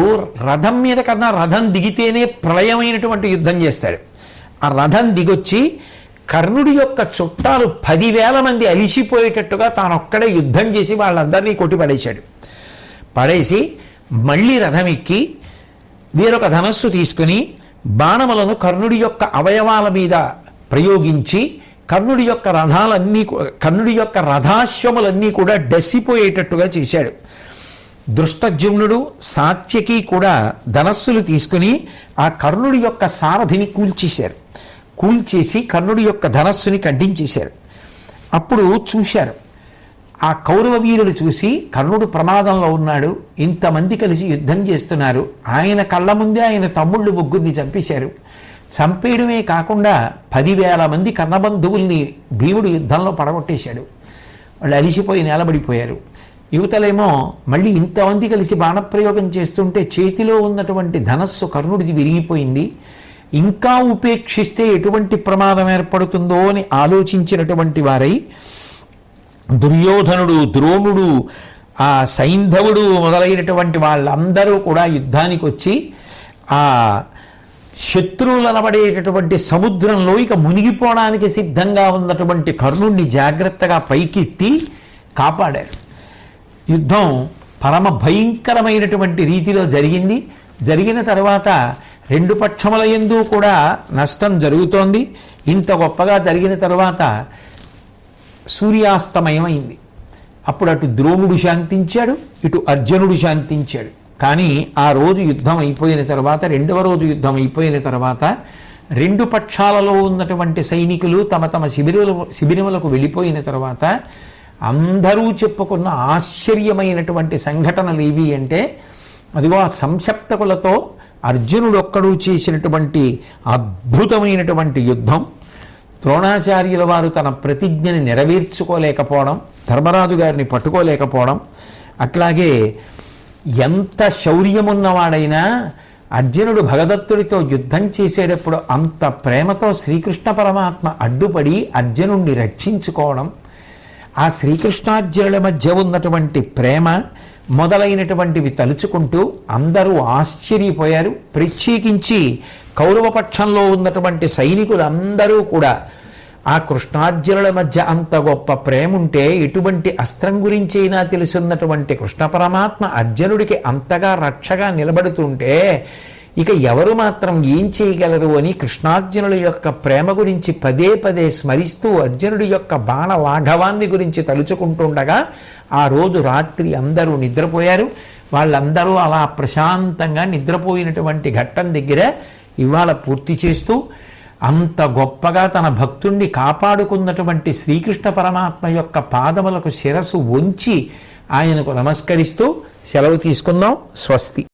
రథం మీద కన్నా రథం దిగితేనే ప్రళయమైనటువంటి యుద్ధం చేస్తాడు. ఆ రథం దిగొచ్చి కర్ణుడి యొక్క చుట్టాలు 10,000 మంది అలిసిపోయేటట్టుగా తానొక్కడే యుద్ధం చేసి వాళ్ళందరినీ కొట్టి పడేశాడు. పడేసి మళ్ళీ రథం ఎక్కి వేరొక ధనస్సు తీసుకుని బాణములను కర్ణుడి యొక్క అవయవాల మీద ప్రయోగించి కర్ణుడి యొక్క రథాశ్వములన్నీ కూడా డసిపోయేటట్టుగా చేశాడు. దృష్టజుమ్నుడు సాత్యకి కూడా ధనస్సులు తీసుకుని ఆ కర్ణుడి యొక్క సారథిని కూల్చేశారు. కూల్చేసి కర్ణుడి యొక్క ధనస్సుని ఖండించేశారు. అప్పుడు చూశారు, ఆ కౌరవ వీరులు చూసి కర్ణుడు ప్రమాదంలో ఉన్నాడు, ఇంతమంది కలిసి యుద్ధం చేస్తున్నారు, ఆయన కళ్ళ ముందే ఆయన తమ్ముళ్ళు 3 చంపేశారు. చంపేయడమే కాకుండా 10,000 మంది కర్ణబంధువుల్ని భీముడు యుద్ధంలో పడగొట్టేశాడు. వాళ్ళు అలిసిపోయి నేలబడిపోయారు. యువతలేమో మళ్ళీ ఇంతమంది కలిసి బాణప్రయోగం చేస్తుంటే చేతిలో ఉన్నటువంటి ధనస్సు కర్ణుడిది విరిగిపోయింది. ఇంకా ఉపేక్షిస్తే ఎటువంటి ప్రమాదం ఏర్పడుతుందో అని ఆలోచించినటువంటి వారై దుర్యోధనుడు, ద్రోణుడు, ఆ సైంధవుడు మొదలైనటువంటి వాళ్ళందరూ కూడా యుద్ధానికి వచ్చి ఆ శత్రువులు అనబడేటటువంటి సముద్రంలో ఇక మునిగిపోవడానికి సిద్ధంగా ఉన్నటువంటి కర్ణుడిని జాగ్రత్తగా పైకెత్తి కాపాడారు. యుద్ధం పరమ భయంకరమైనటువంటి రీతిలో జరిగింది. జరిగిన తర్వాత 2 పక్షముల యందు కూడా నష్టం జరుగుతోంది. ఇంత గొప్పగా జరిగిన తర్వాత సూర్యాస్తమయమైంది. అప్పుడు అటు ద్రోణుడు శాంతించాడు, ఇటు అర్జునుడు శాంతించాడు. కానీ ఆ రోజు యుద్ధం అయిపోయిన తర్వాత, 2వ రోజు యుద్ధం అయిపోయిన తర్వాత 2 పక్షాలలో ఉన్నటువంటి సైనికులు తమ తమ శిబిరములకు వెళ్ళిపోయిన తర్వాత అందరూ చెప్పుకున్న ఆశ్చర్యమైనటువంటి సంఘటనలు ఏవి అంటే, అదిగో ఆ సంసప్తకులతో అర్జునుడు ఒక్కడు చేసినటువంటి అద్భుతమైనటువంటి యుద్ధం, ద్రోణాచార్యుల వారు తన ప్రతిజ్ఞని నెరవేర్చుకోలేకపోవడం, ధర్మరాజు గారిని పట్టుకోలేకపోవడం, అట్లాగే ఎంత శౌర్యమున్నవాడైనా అర్జునుడు భగదత్తుడితో యుద్ధం చేసేటప్పుడు అంత ప్రేమతో శ్రీకృష్ణ పరమాత్మ అడ్డుపడి అర్జునుడిని రక్షించుకోవడం, ఆ శ్రీకృష్ణార్జునుల మధ్య ఉన్నటువంటి ప్రేమ మొదలైనటువంటివి తలుచుకుంటూ అందరూ ఆశ్చర్యపోయారు. ప్రత్యేకించి కౌరవపక్షంలో ఉన్నటువంటి సైనికులందరూ కూడా ఆ కృష్ణార్జునుల మధ్య అంత గొప్ప ప్రేమ ఉంటే ఎటువంటి అస్త్రం గురించైనా తెలుసున్నటువంటి కృష్ణ పరమాత్మ అర్జునుడికి అంతగా రక్షగా నిలబడుతుంటే ఇక ఎవరు మాత్రం ఏం చేయగలరు అని కృష్ణార్జునుల యొక్క ప్రేమ గురించి పదే పదే స్మరిస్తూ అర్జునుడి యొక్క బాణ లాఘవాన్ని గురించి తలుచుకుంటుండగా ఆ రోజు రాత్రి అందరూ నిద్రపోయారు. వాళ్ళందరూ అలా ప్రశాంతంగా నిద్రపోయినటువంటి ఘట్టం దగ్గర ఇవాళ పూర్తి చేస్తూ అంత గొప్పగా తన భక్తుణ్ణి కాపాడుకున్నటువంటి శ్రీకృష్ణ పరమాత్మ యొక్క పాదములకు శిరసు వంచి ఆయనకు నమస్కరిస్తూ సెలవు తీసుకుందాం. స్వస్తి.